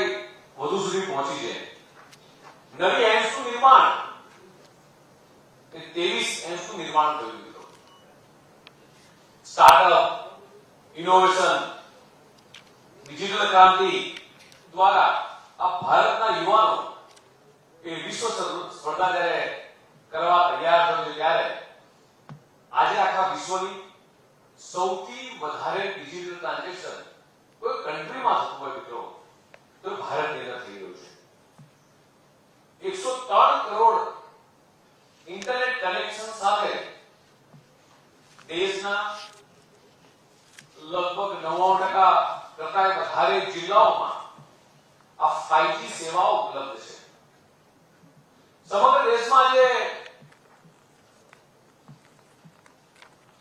વધુ સુધી પહોંચી છે. નવી એમ્સનું નિર્માણ 23 એમ્સનું નિર્માણ થયું મિત્રો. સ્ટાર્ટઅપ, ઇનોવેશન, ડિજિટલ ક્રાંતિ દ્વારા આ ભારતના યુવાનો એ વિશ્વ સ્પર્ધા જ્યારે કરવા તૈયાર થયો છે ત્યારે આજે આખા વિશ્વની સૌથી વધારે ડિજિટલ ટ્રાન્ઝેક્શન કોઈ કન્ટ્રીમાં થતું હોય મિત્રો તો ભારતની અંદર થઈ રહ્યું છે. 103 કરોડ ઇન્ટરનેટ કનેક્શન સાથે દેશના લગભગ 99% કરતા વધારે જિલ્લાઓમાં આ 5G સેવાઓ ઉપલબ્ધ છે. સમગ્ર દેશમાં જે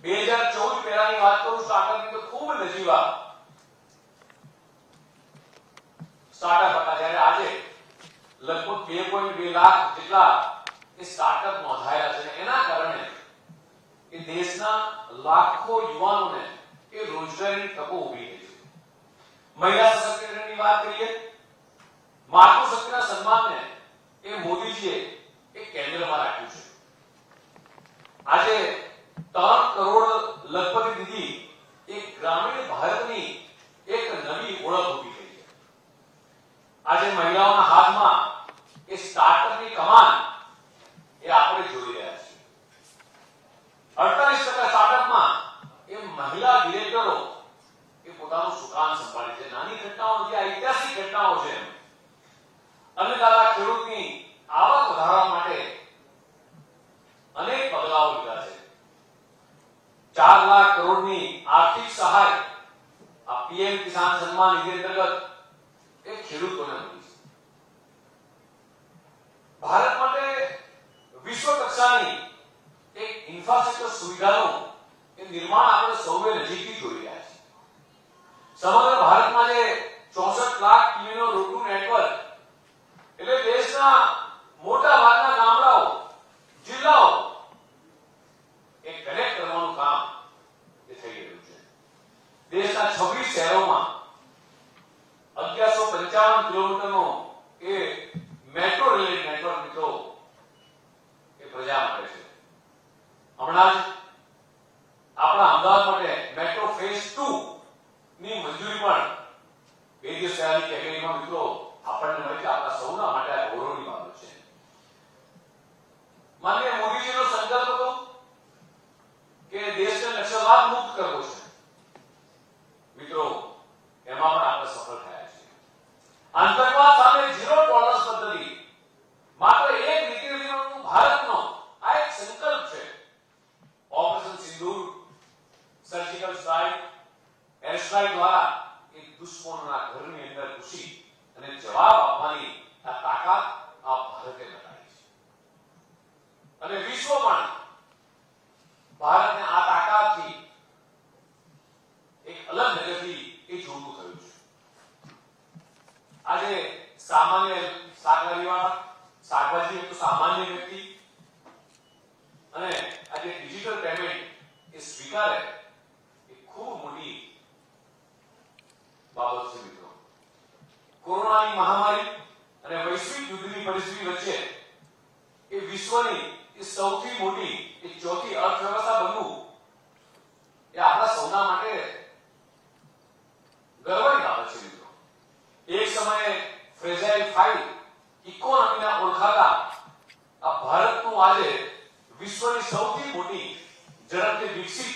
2014 પહેલાની વાત કરું સ્ટાર્ટઅપની તો ખૂબ નજીવા સ્ટાર્ટઅપ હતા, જ્યારે આજે લગભગ 2.2 લાખ જેટલા એ સ્ટાર્ટઅપ નોંધાયેલા છે. એના કારણે એ દેશના લાખો યુવાનોને એ રોજગારીની તકો ઊભી થઈ છે. મહિલા સશક્તિકરણની વાત કરીએ, માતૃશક્તિના સન્માનને એ મોદીજીએ એક કેન્દ્રમાં રાખ્યું છે. આજે 3 કરોડ લખપતિ દીદી अन्नदाता ખેડૂતની આવક વધારવા માટે અનેક પગલાઓ લીધા છે. 4 લાખ કરોડની આર્થિક સહાય આ પીએમ કિસાન સન્માન નિધિ અંતર્ગત એ ખેડૂતોને મળી છે. ભારત માટે વિશ્વ કક્ષાની એક ઇન્ફ્રાસ્ટ્રક્ચર સુવિધાનું એ નિર્માણ આપણે સૌએ નજીકથી જોઈ રહ્યા છીએ. સમગ્ર ભારતમાં જે 64 લાખ કિમીનો રોડનું નેટવર્ક એટલે દેશના મોટા ભાગના ગામડાઓ જિલ્લાઓ એ કનેક્ટ કરવાનું કામ એ થઈ રહ્યું છે. દેશના 26 શહેરોમાં 1155 કિલોમીટરનો એ મેટ્રો રેલ નેટવર્ક મિત્રો એ પ્રજા માટે છે. હમણાં જ આપણા અમદાવાદ માટે મેટ્રો ફેઝ 2 ની મંજૂરી પણ 2 દિવસ પહેલાની કેબિનેટમાં મિત્રો આપણને મળી છે. આપણા સૌના માટે આ ગૌરવની બાબત છે. માનનીય મોદીજીનો સંકલ્પ હતો કે દેશને નક્સલવાદ મુક્ત કરવો છે. મિત્રો એમાં પણ આપણે સફળ થયા છીએ. આતંકવાદ સામે ઝીરો ટોલરન્સ પદ્ધતિ માત્ર એક નીતિ નિર્માણનું ભારતનો આ એક સંકલ્પ છે. ઓપરેશન સિંદૂર, સર્જિકલ સ્ટ્રાઇક, એર સ્ટ્રાઇક દ્વારા એક દુશ્મનોના ઘરની અંદર ઘૂસી અને જવાબ આપવાની આ તાકાત આ ભારતે બતાવી છે. અને વિશ્વ પણ ભારતને આ તાકાતથી એક અલગ નજરથી એ જોતું થયું છે. આજે સામાન્ય શાકભાજીવાળા, શાકભાજી તો સામાન્ય વ્યક્તિ અને આજે ડિજિટલ પેમેન્ટ એ સ્વીકારે એ ખૂબ મોટી બાબત છે મિત્રો. કોરોનાની મહામારી અને વૈશ્વિક યુદ્ધની પરિસ્થિતિ વચ્ચે એ વિશ્વની એ સૌથી મોટી એ ચોથી અર્થવ્યવસ્થા બનવું એ આપણા સૌના માટે ગર્વની બાબત છે મિત્રો. એક સમયે ફ્રેજાઇલ 5 ઇકોનોમીના ઓળખાતા આ ભારતનું આજે વિશ્વની સૌથી મોટી ઝડપથી વિકસિત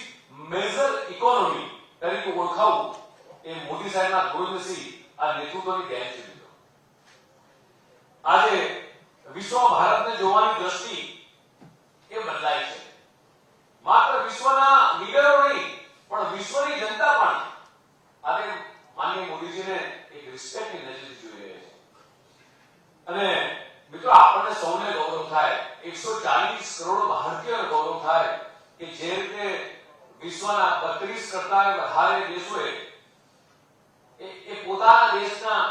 મેજર ઇકોનોમી તરીકે ઓળખાવું એ મોદી સાહેબના ગોવિંદસિંહ આ નેતૃત્વની દેન છે મિત્રો. આજે વિશ્વમાં ભારતને જોવાની દ્રષ્ટિ એ બદલાઈ છે. માત્ર વિશ્વના લીડરો નહીં પણ વિશ્વની જનતા પણ આજે માનનીય મોદીજીને એક રિસ્પેક્ટની નજરથી જોઈ રહી છે. અને મિત્રો આપણને સૌને ગૌરવ થાય, 140 કરોડ ભારતીયોને ગૌરવ થાય કે જે રીતે વિશ્વના 32 કરતા વધારે દેશોએ એ પોતાના દેશના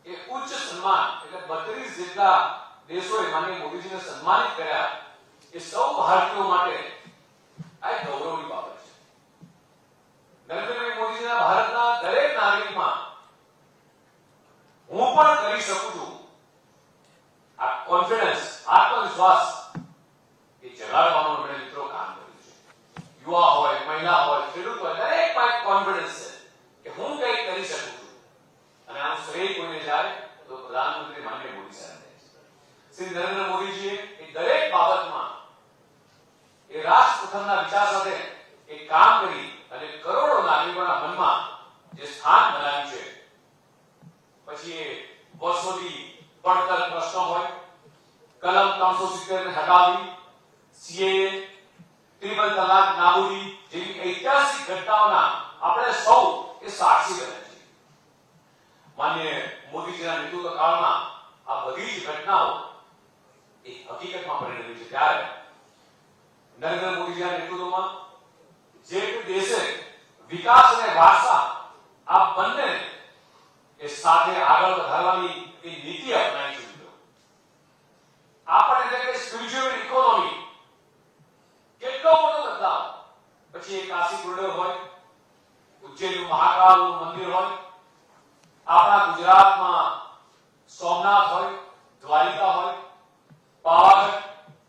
એ ઉચ્ચ સન્માન એટલે 32 જેટલા દેશોએ માનનીય મોદીજીને સન્માનિત કર્યા. એ સૌ ભારતીયો માટે આ એક ગૌરવની બાબત છે. નરેન્દ્રભાઈ મોદીજીના ભારતના દરેક નાગરિકમાં હું પણ કરી શકું છું આ કોન્ફિડન્સ, આત્મવિશ્વાસ એ જગાડવાનું આપણે મિત્રો કામ કર્યું છે. યુવા હોય, મહિલા હોય, ખેડૂત હોય, દરેકમાં એક કોન્ફિડન્સ છે કે હું કંઈક કરી શકું છું. અને આનું શ્રેય કોઈને જાય તો પ્રધાનમંત્રી માનનીય મોદી સાહેબ. શ્રી નરેન્દ્ર મોદીજીએ એ દરેક બાબતમાં એ રાષ્ટ્ર પ્રથમના વિચાર સાથે એ કામ કરી અને કરોડો નાગરિકોના મનમાં જે સ્થાન બનાવ્યું છે. પછી એ વર્ષોથી પડતર પ્રશ્નો હોય, કલમ 370 ને હટાવી, સીએએ, ટ્રિપલ તલાક નાબૂદી જેવી ઐતિહાસિક ઘટનાઓના આપણે સૌ એ સાક્ષી બન્યા છીએ. માનનીય મોદીજીના નેતૃત્વ કાળમાં આ બધી જ ઘટનાઓ એ હકીકતમાં પરિણમી છે. ત્યારે નરેન્દ્ર મોદીજીના નેતૃત્વમાં જે દેશે વિકાસ અને વારસા આ બંને એ સાથે આગળ વધારવાની એ નીતિ અપનાવી છે મિત્રો. આપણે એટલે કે સ્પિરિચ્યુઅલ ઇકોનોમી કેટલો મોટો બદલાવ. પછી એ કાશી કોરિડોર હોય, ઉજ્જૈનનું મહાકાળનું મંદિર હોય, આપણા ગુજરાતમાં સોમનાથ હોય, દ્વારિકા હોય, પાવાગઢ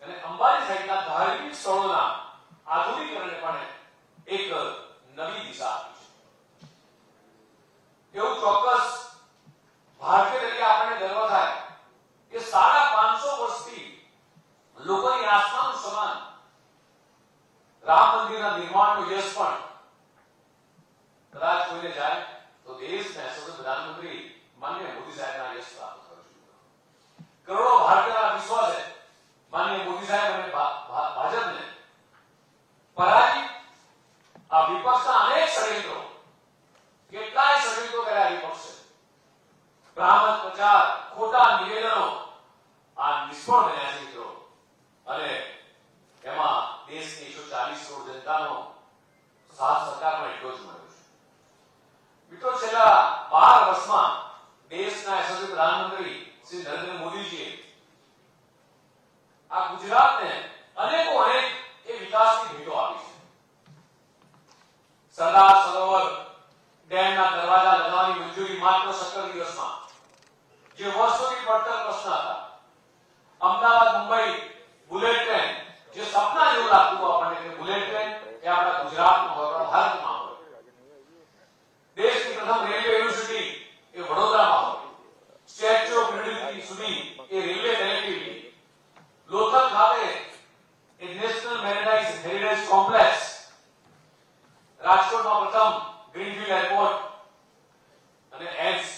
અને અંબાજી સહિતના ધાર્મિક સ્થળોના આધુનિકરણને પણ એક નવી દિશા આપી છે. એવું ચોક્કસ ભારતીય તરીકે આપણને ગર્વ થાય કે 550 વર્ષથી લોકોની આસ્થાનું સમાન રામ મંદિરના નિર્માણનો યશ પણ કદાચ કોઈને જાય તો દેશના સૌથી પ્રધાનમંત્રી માનનીય મોદી સાહેબના યશ પ્રાપ્ત થયો છે. કરોડો ભારતીયોના વિશ્વાસ છે માનનીય મોદી સાહેબ અને ભાજપને પરાજિત આ વિપક્ષના અનેક ષડયંત્રો કેટલાય ષડયંત્રો કર્યા વિપક્ષે ભ્રામક પ્રચાર ખોટા નિવેદનો આ નિષ્ફળ બન્યા છે મિત્રો અને એમાં દેશની 140 કરોડ જનતાનો સાથ સહકાર પણ એટલો જ મળ્યો છે મિત્રો છેલ્લા 12 વર્ષમાં દેશના યશસ્વી પ્રધાનમંત્રી શ્રી નરેન્દ્ર મોદીજીએ આ ગુજરાતને અનેક એ વિકાસની ભેટો આપી છે સરદાર સરોવર ડેમના દરવાજા લગાવવાની મંજૂરી માત્ર 17 દિવસમાં જે વર્ષોથી પડતર પ્રશ્ન હતા અમદાવાદ મુંબઈ બુલેટ ટ્રેન જે સપના જેવું લાગતું આપણને કે બુલેટ ટ્રેન એ આપણા ગુજરાતમાં હોય ભારતમાં હોય દેશની પ્રથમ રેલવે યુનિવર્સિટી એ વડોદરામાં હોય સ્ટેચ્યુ ઓફ યુનિટી સુધી એ રેલવે કનેક્ટિવિટી લોથલ ખાતે એ નેશનલ મેરીટાઈમ હેરિટેજ કોમ્પ્લેક્સ રાજકોટમાં પ્રથમ ગ્રીનફિલ્ડ એરપોર્ટ અને AIIMS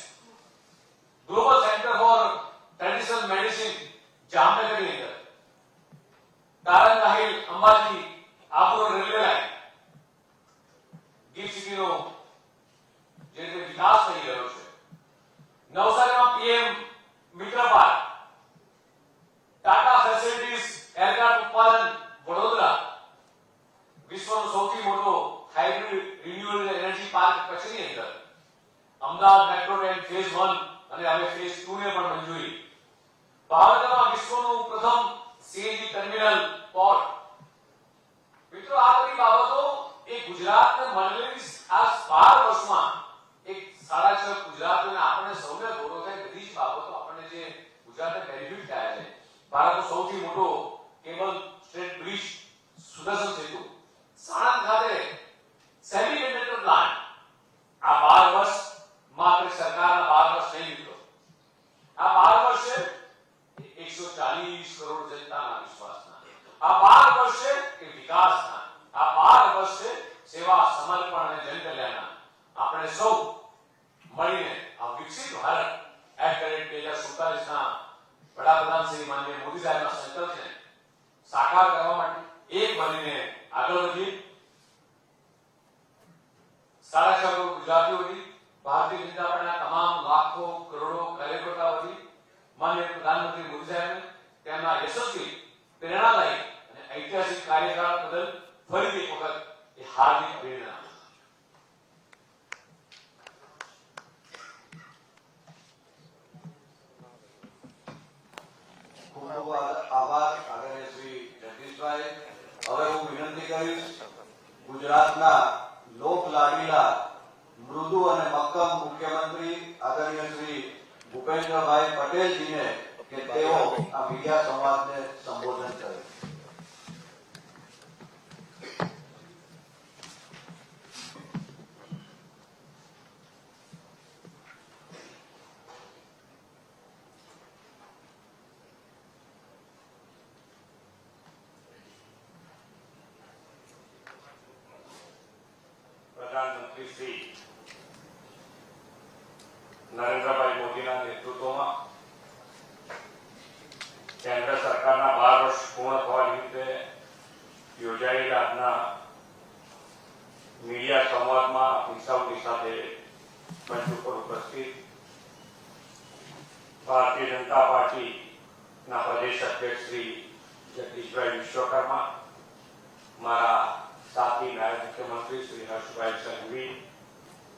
global centre for traditional medicine જામનગરની અંદર તારંગાહિલ અંબાજી આબુ રેલવે લાઈન ગીર સિટીનો જે રીતે વિકાસ થઈ રહ્યો છે નવસારીમાં પીએમ મિત્ર પાર્ક ટાટા ફેસિલિટીઝ એરક્રાફ્ટ ઉત્પાદન વડોદરા વિશ્વનો સૌથી મોટો હાઇબ્રિડ રિન્યુએબલ એનર્જી પાર્ક કચ્છની અંદર અમદાવાદ મેટ્રો ટ્રેન ફેઝ 1 અને હવે ફેઝ 2 ને પણ મંજૂરી ભારતમાં વિશ્વનું પ્રથમ સીએનજી ટર્મિનલ પોર્ટ મિત્રો આ બધી બાબતો એ ગુજરાતને મળેલી આ 12 વર્ષમાં એક સારા છે ગુજરાતને આપણે સૌને ગૌરવ થાય બધી જ બાબતો આપણને જે ગુજરાતને બેનિફિટ થાય છે ભારતનો સૌથી મોટો cable straight bridge Sudarshan Setu Sanand ખાતે સેમિકન્ડક્ટર પ્લાન્ટ આ 12 વર્ષ માત્ર સરકારના 12 વર્ષ નહીં મિત્રો આ 12 વર્ષે 140 કરોડ જનતાના વિશ્વાસના આ 12 વર્ષે એ વિકાસના આ 12 વર્ષે સેવા સમર્પણ અને જનકલ્યાણના આપણે સૌ મળીને આ વિકસિત ભારત એક્ટ 2047 ના વડાપ્રધાન શ્રી માનનીય મોદી સાહેબના સંકલ્પને સાકાર કરવા માટે એક બનીને આગળ વધી સાડા 6 કરોડ ગુજરાતીઓ વધી ભારતીય જનતા પાર્ટીના તમામ લાખો કરોડો કાર્યકર્તાઓ વધી માનનીય પ્રધાનમંત્રી મોદી સાહેબને તેમના યશસ્વી પ્રેરણાદાયી અને ઐતિહાસિક કાર્યકાળ બદલ ફરીથી એક વખત એ હાર્દિક અભિનંદન ખૂબ આભાર આદરણીય શ્રી જગદીશભાઈ હવે હું વિનંતી કરીશ ગુજરાતના લોક લાડીલા મૃદુ અને મક્કમ મુખ્યમંત્રી આદરણીય શ્રી ભૂપેન્દ્રભાઈ પટેલજીને કે તેઓ આ મીડિયા સંવાદને સંબોધન કરે પ્રધાનમંત્રી શ્રી નરેન્દ્રભાઈ મોદીના નેતૃત્વમાં કેન્દ્ર સરકારના 12 વર્ષ પૂર્ણ થવા નિમિત્તે યોજાયેલા આજના મીડિયા સંવાદમાં સૌની સાથે મંચ ઉપર ઉપસ્થિત ભારતીય જનતા પાર્ટીના પ્રદેશ અધ્યક્ષ શ્રી જગદીશભાઈ વિશ્વકર્મા મારા साथी नायब मुख्यमंत्री श्री हर्षभाई संघवी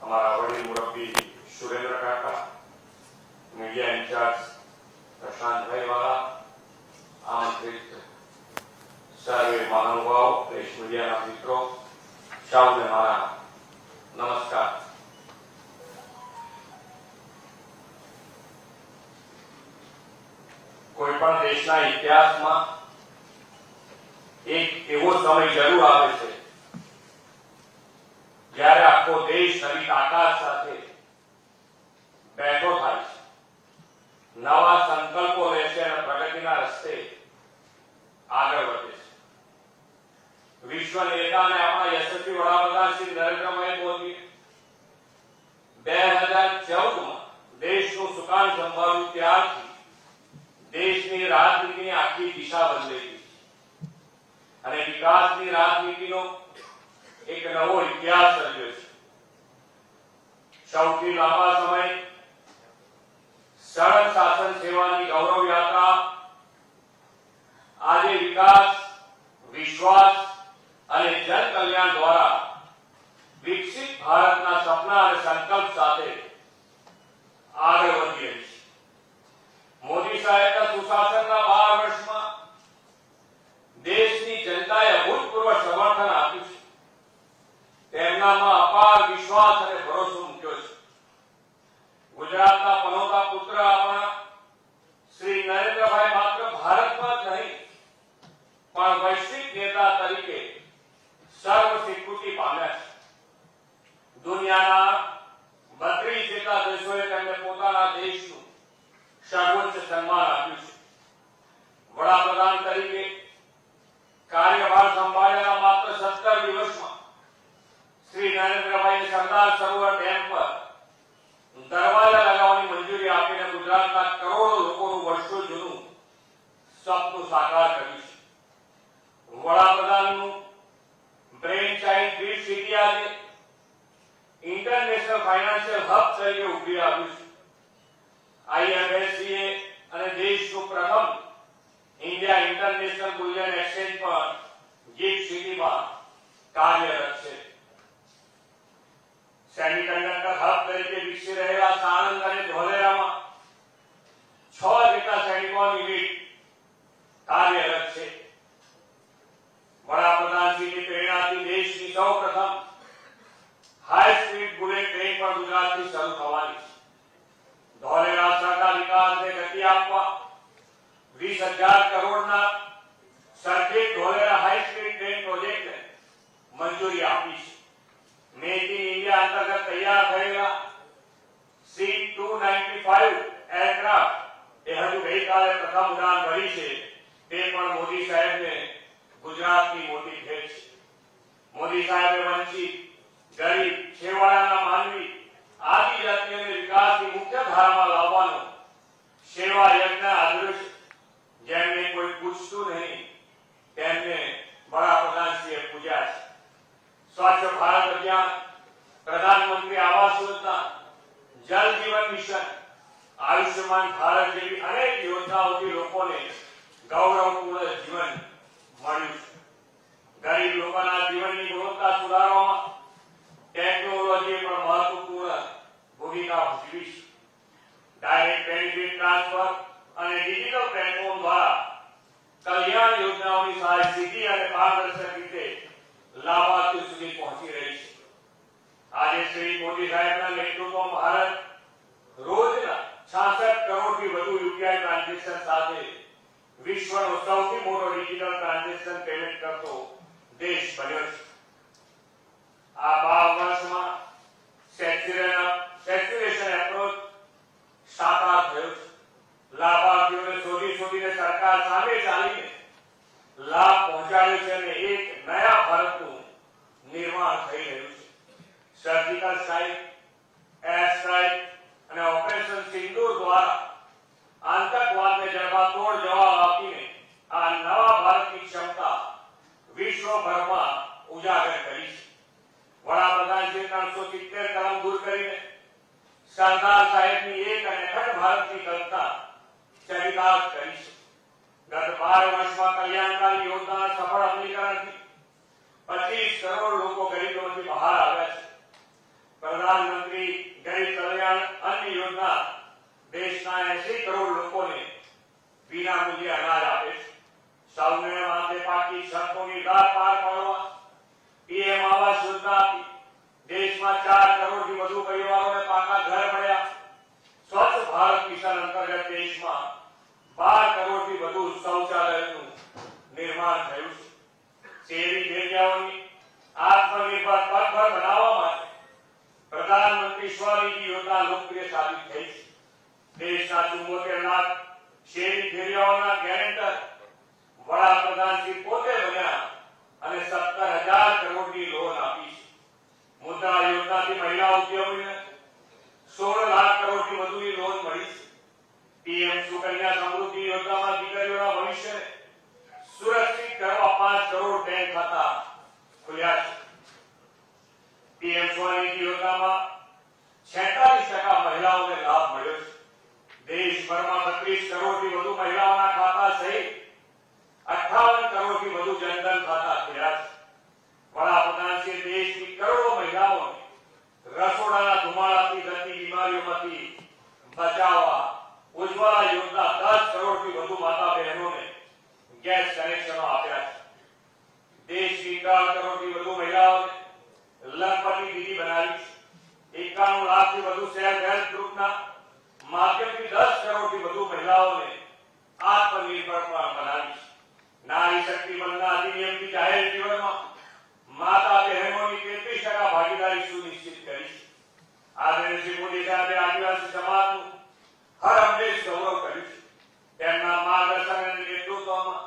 हमारा वडील मुरब्बी सुरेंद्र काका मीडिया इंचार्ज प्रशांत भाई वाला आमंत्रित सर्वे महानुभाव प्रेस मीडिया मित्रों सौने मारा नमस्कार कोई पण देशना इतिहासમાં એક એવો સમય જરૂર આવે છે જ્યારે આખો દેશ નવી તાકાત સાથે બેઠો થાય છે નવા સંકલ્પો લે છે અને પ્રગતિના રસ્તે આગળ વધે છે વિશ્વ નેતા અને આપણા યશસ્વી વડાપ્રધાન શ્રી નરેન્દ્રભાઈ મોદી 2014 માં દેશનું સુકાન સંભાળ્યું ત્યારથી દેશની રાજનીતિની આખી દિશા બદલી હતી અને વિકાસની રાજનીતિનો એક નવો ઇતિહાસ સર્જ્યો છે. સૌથી લાંબા સમય સડક શાસન સેવાની ગૌરવ યાત્રા આજે વિકાસ, વિશ્વાસ અને જન કલ્યાણ દ્વારા વિકસિત ભારતના સપના અને સંકલ્પ સાથે આગળ વધી રહી છે. મોદી સાહેબના સુશાસનના 12 વર્ષમાં દેશની જનતાએ અભૂતપૂર્વ સમર્થન આપ્યું છે. તેમનામાં અપાર વિશ્વાસ અને ભરોસો મૂક્યો છે. ગુજરાતના પનોતા પુત્ર આપણા શ્રી નરેન્દ્રભાઈ માત્ર ભારતમાં જ નહીં પણ વૈશ્વિક નેતા તરીકે સર્વ સ્વીકૃતિ પામ્યા છે. દુનિયાના 32 જેટલા દેશોએ તેમને પોતાના દેશનું સર્વોચ્ચ સન્માન આપ્યું છે. વડાપ્રધાન તરીકે કાર્યભાર સંભાળ્યાના માત્ર 17 દિવસમાં શ્રી નરેન્દ્રભાઈ સરદાર સરોવર ડેમ પર દરવાજા લગાવવાની મંજૂરી આપીને ગુજરાતના કરોડો લોકોનું વર્ષો જૂનું સપનું સાકાર કર્યું છે. વડાપ્રધાનનું બ્રેઇન ચાઇલ્ડ ગ્રીડ સિટી આજે ઇન્ટરનેશનલ ફાઇનાન્શિયલ હબ તરીકે ઉભરી આવ્યું છે. IFSCA અને દેશનું પ્રથમ ઇન્ડિયા ઇન્ટરનેશનલ બુલિયન એક્સચેન્જ પર ગિફ્ટ સિટીમાં કાર્યરત છે. સેમિકન્ડક્ટર હબ તરીકે વિકસી રહેલા સાણંદ અને ધોલેરામાં 6 જેટલા સેમિકોન યુનિટ કાર્યરત છે. વડાપ્રધાનશ્રીની પ્રેરણાથી દેશની સૌ પ્રથમ હાઈ સ્પીડ બુલેટ ટ્રેન પણ ગુજરાતથી શરૂ થવાની છે. ધોલેરા સડકના વિકાસને ગતિ આપવા 20,000 કરોડના circuit Dholera high speed train પ્રોજેક્ટને મંજૂરી આપી છે. મેક ઇન ઇન્ડિયા અંતર્ગત તૈયાર થયેલા C-295 એરક્રાફ્ટ એ હજુ ગઈકાલે પ્રથમ ઉડાન ભરી છે. તે પણ મોદી સાહેબને ગુજરાતની મોટી ભેટ છે. મોદી સાહેબે વંચિત, ગરીબ, છેવાડાના માનવી, આદિજાતિઓને વિકાસની મુખ્ય ધારામાં લાવવાનો સેવા યજ્ઞ આદર્શ જેમને કોઈ પૂછતું નહીં તેમને વડાપ્રધાનશ્રીએ પૂજ્યા છે. સ્વચ્છ ભારત અભિયાન, પ્રધાનમંત્રી આવાસ યોજના, જલ જીવન મિશન, આયુષ્યમાન ભારત જેવી અનેક યોજનાઓથી લોકોને ગૌરવપૂર્ણ જીવન મળ્યું છે. ગરીબ લોકોના જીવનની ગુણવત્તા સુધારવામાં ટેકનોલોજી પણ મહત્વપૂર્ણ ભૂમિકા ભજવી છે. ડાયરેક્ટ બેનિફિટ ટ્રાન્સફર અને ડિજિટલ પ્લેટફોર્મ દ્વારા કલ્યાણ યોજનાઓની સહાય સીધી અને પારદર્શક રીતે લાભાર્થીઓ સુધી પહોંચી રહી છે. આજે શ્રી મોદી સાહેબના નેતૃત્વમાં ભારત રોજના 66 કરોડથી વધુ યુપીઆઈ ટ્રાન્ઝેક્શન સાથે વિશ્વનો સૌથી મોટો ડિજિટલ ટ્રાન્ઝેક્શન પેમેન્ટ કરતો દેશ બન્યો છે. આ 12 વર્ષમાં સેચ્યુરેશન એપ્રોચ સાકાર થયો છે. લાભાર્થીઓને શોધીને સરકાર સામે ચાલીને લાભ પહોંચાડ્યો છે અને એક નયા ભારતનું નિર્માણ થઈ રહ્યું છે. સર્જિકલ સ્ટ્રાઇક, એર સ્ટ્રાઇક અને ઓપરેશન સિંદૂર દ્વારા આતંકવાદને જડબાતોડ જવાબ આપીને આ નવા ભારતની ક્ષમતા વિશ્વભરમાં ઉજાગર કરી છે. વડાપ્રધાનશ્રી 370 કલમ દૂર કરીને સરદાર સાહેબની એક અને અખંડ ભારતની કલ્પના ચરિતાર્થ કરી છે. ગત 12 વર્ષમાં કલ્યાણકારી યોજનાના સફળ અમલીકરણથી 25 કરોડ લોકો ગરીબીમાંથી બહાર આવ્યા છે. પ્રધાનમંત્રી ગરીબ કલ્યાણ અન્ન યોજના દેશના 80 કરોડ લોકોને વિનામૂલ્યે અનાજ આપે છે. સૌને માથે પાકી છતોની રાહ પાર પાડવા પીએમ આવાસ યોજનાથી દેશમાં 4 કરોડથી વધુ પરિવારોને પાકા ઘર મળ્યા. સ્વચ્છ ભારત મિશન અંતર્ગત દેશમાં 12 કરોડથી વધુ શૌચાલયોનું નિર્માણ થયું છે. શહેરી જગ્યાઓની આત્મનિર્ભર પગભર બનાવવા માટે પ્રધાનમંત્રી સ્વનિધિ યોજના લોકપ્રિય સાબિત થઈ છે. દેશના 74 લાખ શહેરી ફેરિયાઓના ગેરેન્ટર વડાપ્રધાનશ્રી પોતે બન્યા અને 17,000 કરોડની લોન આપી છે. મુદ્રા યોજનાથી મહિલા ઉદ્યોગોને 16 લાખ કરોડથી વધુની લોન મળી છે. પીએમ સુકન્યા સમૃદ્ધિ યોજના બેંક ખાતા ખુલ્યા છે. પીએમ સ્વનિધિ યોજનામાં 46% મહિલાઓને લાભ મળ્યો છે. દેશભરમાં 32 કરોડથી વધુ મહિલાઓના ખાતા સહિત 58 કરોડથી વધુ જનધન ખાતા ખુલ્યા છે. વડાપ્રધાનશ્રીએ દેશની કરોડો મહિલાઓને રસોડાના ધુમાડાથી થતી બીમારીઓમાંથી બચાવવા ઉજ્જવલા યોજના 10 કરોડથી વધુ માતા બહેનોને ગેસ કનેક્શનો આપ્યા છે. દેશની 3 કરોડથી વધુ મહિલાઓને લખપતિ દીદી બનાવી છે. 91 લાખથી વધુ સેલ્ફ હેલ્પ ગ્રુપના માધ્યમથી 10 કરોડથી વધુ મહિલાઓને આત્મનિર્ભર બનાવી છે. નારી શક્તિ વંદના અધિનિયમથી જાહેર જીવનમાં માતા બહેનોની 33% ભાગીદારી સુનિશ્ચિત કરી છે. આદરણીય શ્રી મોદી સાહેબે આદિવાસી સમાજનું હર હંમેશ ગૌરવ કર્યું છે. તેમના માર્ગદર્શન અને નેતૃત્વમાં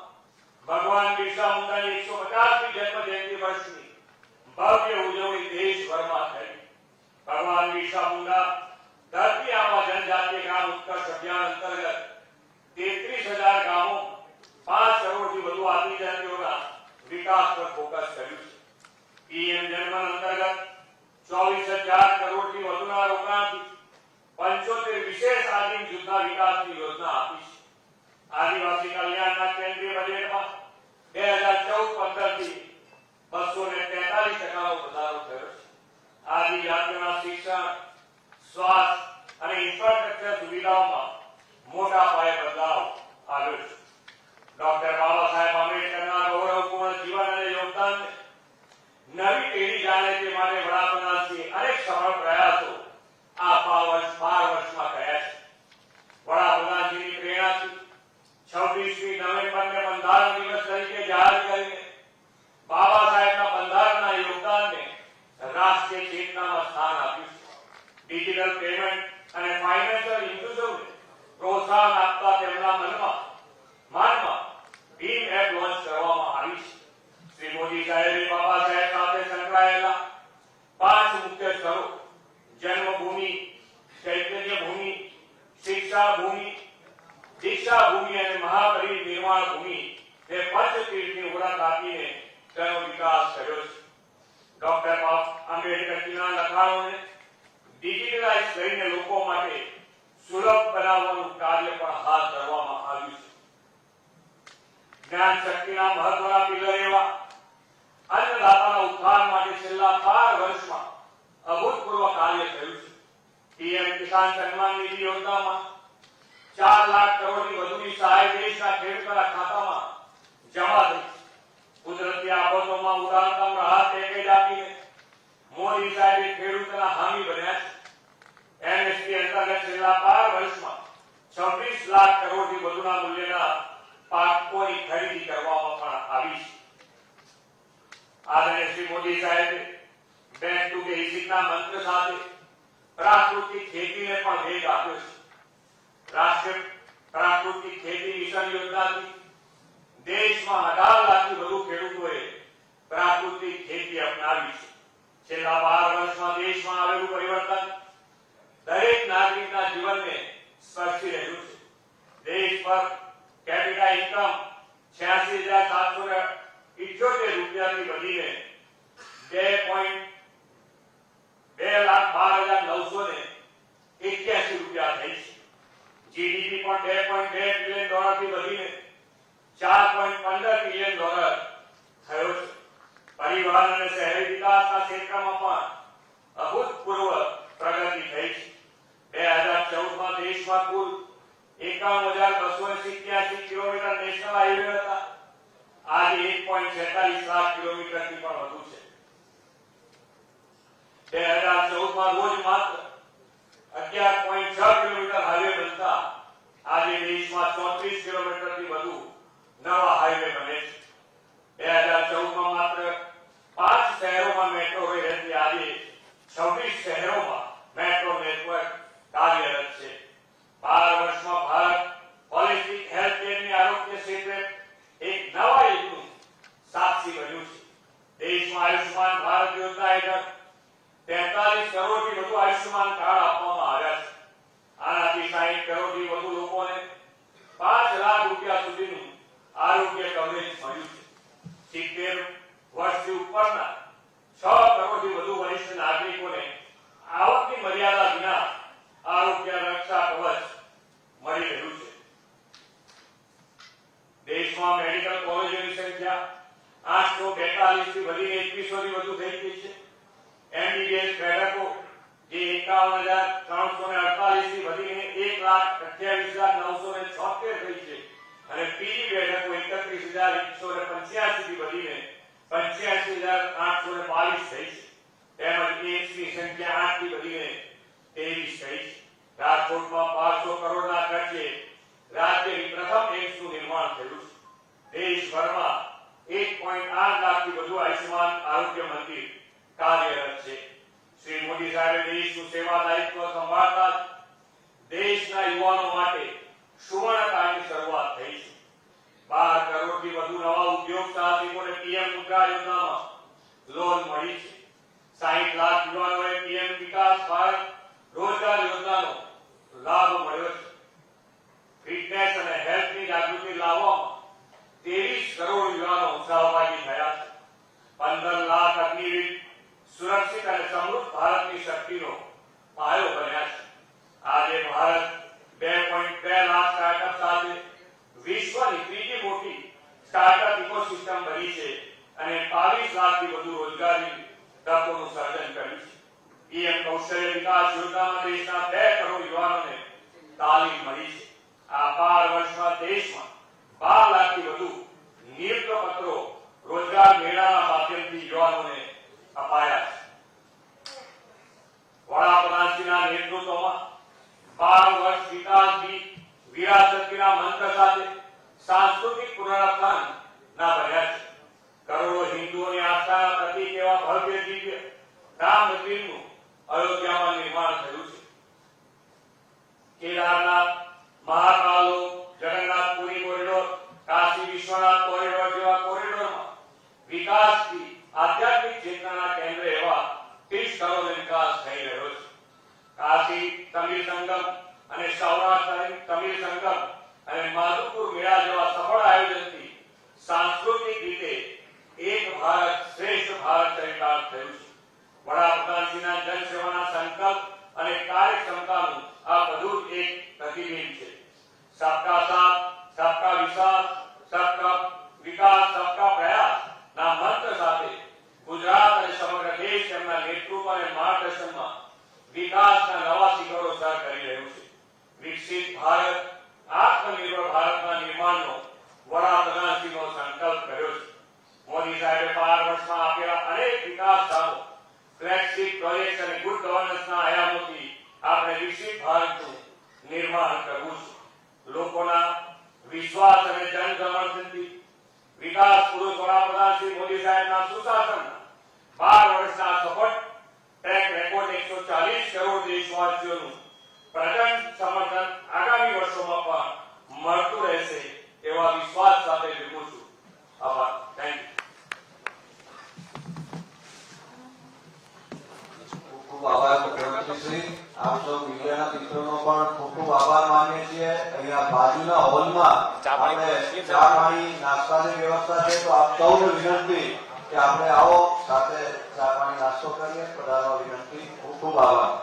ભગવાન બિરસા મુંડાની 150મી જન્મ જયંતિ વર્ષની ભવ્ય ઉજવણી દેશભરમાં થઈ. ભગવાન બિરસા મુંડા ધરતી આબા જનજાતીય ગ્રામ ઉત્કર્ષ અભિયાન અંતર્ગત 33,000 ગામો 5 કરોડથી વધુ આદિજાતિઓના વિકાસ પર ફોકસ કર્યું છે. પીએમ જનમન અંતર્ગત 24,000 કરોડથી વધુના રોકાણથી 75 વિશેષ આદિમ જૂથના વિકાસની યોજના આપી છે. આદિવાસી કલ્યાણના કેન્દ્રીય બજેટમાં 2014-15થી 243% વધારો થયો છે. આદિજાતિઓના શિક્ષણ, સ્વાસ્થ્ય અને ઇન્ફ્રાસ્ટ્રક્ચર સુવિધાઓમાં મોટા પાયે બદલાવ આવ્યો છે. ડોક્ટર બાબા સાહેબ આંબેડકરના ગૌરવપૂર્ણ જીવન અને યોગદાનને નવી પેઢી જાણે તે માટે વડાપ્રધાનશ્રીએ અનેક સફળ પ્રયાસો આ 12 વર્ષમાં કર્યા છે. વડાપ્રધાનશ્રીની પ્રેરણાથી 26મી નવેમ્બરને બંધારણ દિવસ તરીકે જાહેર કરીને બાબા સાહેબના બંધારણના યોગદાનને રાષ્ટ્રીય ચેતનામાં સ્થાન આપ્યું છે. ડિજિટલ પેમેન્ટ અને ફાઇનાન્શિયલ ઇન્ક્લુઝનને પ્રોત્સાહન આપતા તેમના મનમાં ભીમ એપ લોન્ચ કરવામાં આવી છે. શ્રી મોદી સાહેબે બાબા સાહેબ સાથે સંકળાયેલા 5 મુખ્ય સ્થળો જન્મભૂમિ, ચૈતન્ય ભૂમિ, શિક્ષા ભૂમિ, દીક્ષા ભૂમિ અને મહાપરિનિર્વાણ ભૂમિ તે પંચતીર્થની ઓળખ આપીને તેનો વિકાસ કર્યો છે. ડોક્ટર આંબેડકરના લખાણોને ડિજિટલાઇઝ કરીને લોકો માટે સુલભ બનાવવાનું કાર્ય પણ હાથ ધરવામાં આવ્યું છે. જ્ઞાન શક્તિના મહત્વના પિલર એવા અન્નદાતાના ઉત્થાન માટે છેલ્લા 12 વર્ષમાં અભૂતપૂર્વ કાર્ય થયું છે. પીએમ કિસાન સન્માન નિધિ યોજનામાં 4 લાખ કરોડથી વધુની સહાય દેશના ખેડૂતોના ખાતામાં જમા થઈ. કુદરતી આફતોમાં ઉદારતમ રાહત પેકેજ આપીને મોદી સાહેબે ખેડૂતોના હામી બન્યા છે. એમએસપી અંતર્ગત છેલ્લા 12 વર્ષમાં 26 લાખ કરોડથી વધુના મૂલ્યના પાકોની ખરીદી કરવામાં પણ આવી છે. આદરણીય શ્રી મોદી સાહેબે બેક ટુ બેઝિકના મંત્ર સાથે પ્રાકૃતિક ખેતીને પણ વેગ આપ્યો છે. રાષ્ટ્રીય પ્રાકૃતિક ખેતી મિશન યોજનાથી દેશમાં 18 લાખથી વધુ ખેડૂતોએ પ્રાકૃતિક ખેતી અપનાવી છે. છેલ્લા 12 વર્ષમાં દેશમાં આવેલું પરિવર્તન દરેક નાગરિકના જીવનને સ્પર્શી રહ્યું છે. દેશ પર કેપિટા ઇન્કમ 86,778 રૂપિયાથી વધીને 2,12,981 રૂપિયા થઈ છે. જીડીપી પણ $2.2 ટ્રિલિયન થી વધીને $4.15 ટ્રિલિયન થયો છે. પરિવહન અને શહેરી વિકાસના ક્ષેત્રમાં પણ અભૂતપૂર્વ પ્રગતિ થઈ છે. 2014માં દેશમાં કુલ 51,287 કિલોમીટર નેશનલ હાઈવે હતા. આજે 1.46 લાખ કિલોમીટરથી પણ વધુ છે. 2014માં રોજ માત્ર 11.6 કિલોમીટર હાઈવે બનતા આજે દેશમાં 34 કિલોમીટરથી વધુ નવા હાઈવે બને છે. 2014માં માત્ર 5 શહેરોમાં મેટ્રો રેલ હતી. આજે 26 શહેરોમાં મેટ્રો નેટવર્ક કાર્યરત છે. 12 વર્ષમાં ભારત હોલિસ્ટિક હેલ્થ કેરની આરોગ્ય ક્ષેત્રે એક નવા યુગનું સાક્ષી બન્યું છે. દેશમાં આયુષ્માન ભારત યોજના હેઠળ 43 કરોડથી વધુ આયુષ્માન કાર્ડ આપવામાં આવ્યા છે. આનાથી 60 કરોડથી વધુ લોકોને 5 લાખ રૂપિયા સુધીનું આરોગ્ય કવરેજ મળ્યું છે. 70 વર્ષથી ઉપરના 6 કરોડથી વધુ વરિષ્ઠ નાગરિકોને આવકની મર્યાદા વિના આરોગ્ય રક્ષા કવચ મળી રહ્યું છે. દેશમાં મેડિકલ કોલેજોની સંખ્યા 842 થી વધીને 2100 થી વધુ થઈ ગઈ છે. MBBS બેઠકો જે 51,348 થી વધીને 1,28,976 થઈ છે અને પીજી બેઠકો 31,185 થી વધીને 85,822 થઈ છે. તેમજ એમ્સની સંખ્યા 8 થી વધીને 23 થઈ છે. રાજકોટમાં 500 કરોડના ખર્ચે રાજ્યની પ્રથમ એમ્સનું નિર્માણ થયું છે. દેશભરમાં 1.8 લાખથી વધુ આયુષ્માન આરોગ્ય મંદિર કાર્યરત છે. શ્રી મોદી સાહેબે દેશનું સેવા દાયિત્વ સંભાળતા દેશના યુવાનો માટે સુવર્ણકાળની શરૂઆત થઈ છે. 12 કરોડથી વધુ નવા ઉદ્યોગ સાહસિકોને પીએમ મુદ્રા યોજનામાં લોન મળી છે. 60 લાખ યુવાનોને પીએમ વિકાસ ભારત રોજગાર યોજનાનો લાભ મળ્યો છે. ફિટનેસ અને હેલ્થની જાગૃતિ લાવવામાં 23 કરોડ યુવાનો સહભાગી થયા છે. 15 લાખ અગ્નિવીર સુરક્ષિત અને સમૃદ્ધ ભારતની શક્તિનો પાયો બન્યા છે. આજે ભારત 2.2 લાખ સ્ટાર્ટઅપ સાથે વિશ્વની ત્રીજી મોટી સ્ટાર્ટઅપ ઇકોસિસ્ટમ બની છે અને 22 લાખથી વધુ રોજગારી તકોનું સર્જન કર્યું છે. પીએમ કૌશલ્ય વિકાસ યોજનામાં દેશના 2 કરોડ યુવાનોને તાલીમ મળી છે. આ 12 વર્ષમાં દેશમાં 12 લાખથી વધુ નિયુક્ત પત્રો રોજગાર મેળાના માધ્યમથી યુવાનોને અપાયા છે. વડાપ્રધાનશ્રીના નેતૃત્વમાં 12 વર્ષ વિકાસની વિરાસતના મંત્ર સાથે સાંસ્કૃતિક પુનરુત્થાન ના બન્યા છે. કરોડો હિન્દુઓની આસ્થાના પ્રતીક એવા ભવ્ય દિવ્ય રામ મંદિરનું અયોધ્યામાં નિર્માણ થયું છે. કેદારનાથ, મહાકાલો, જગન્નાથપુરી કોરિડોર, કાશી વિશ્વનાથ કોરિડોર જેવા કોરિડોરમાં વિકાસથી આધ્યાત્મિક ચેતનાના કેન્દ્ર એવા 30 કરોડ વિકાસ થઈ રહ્યો છે. કાશી તમિલ સંગમ અને સૌરાષ્ટ્ર તમિલ સંગમ અને માધુપુર મેળા જેવા સફળ આયોજનથી સાંસ્કૃતિક રીતે એક ભારત શ્રેષ્ઠ ભારત ચરિતાર્થ થયું છે. વડાપ્રધાનશ્રીના જનસેવાના સંકલ્પ અને કાર્યક્ષમતાનું આ બધું જ એક પ્રતિબિંબ છે. સબકા સાથ, સબકા વિકાસ, સબકા વિકાસ, સબકા પ્રયાસ ના મંત્ર સાથે ગુજરાત અને સમગ્ર દેશ તેમના નેતૃત્વ અને માર્ગદર્શનમાં વિકાસના નવા શિખરો સર કરી રહ્યું છે. વિકસિત ભારત, આત્મનિર્ભર ભારતના નિર્માણનો વડાપ્રધાનશ્રીનો સંકલ્પ કર્યો છે. મોદી સાહેબે 12 વર્ષમાં આપેલા અનેક વિકાસ કામો, ફ્લેગશિપ પ્રોજેક્ટ અને ગુડ ગવર્નન્સના આયામોથી આપણે વિકસિત ભારતનું નિર્માણ કરવું છે. લોકોના વિશ્વાસ અને જનસમર્થનથી વિકાસ પુરુષ વડાપ્રધાન શ્રી મોદી સાહેબના સુશાસનના 12 વર્ષના સફળ ટ્રેક રેકોર્ડ 140 કરોડ દેશવાસીઓનું પ્રચંડ સમર્થન આગામી વર્ષોમાં પણ મળતું રહેશે એવા વિશ્વાસ સાથે વિરમું છું. આભાર. થેન્ક ખૂબ ખૂબ આભાર મુખ્યમંત્રીશ્રી. આપ સૌ મીડિયાના મિત્રોનો પણ ખૂબ ખૂબ આભાર માનીએ છીએ. અહીંયા બાજુના હોલમાં આપણે ચા પાણી નાસ્તાની વ્યવસ્થા છે, તો આપ સૌને વિનંતી કે આપણે આવો સાથે ચા પાણી નાસ્તો કરીએ. પધારવા વિનંતી. ખૂબ ખૂબ આભાર.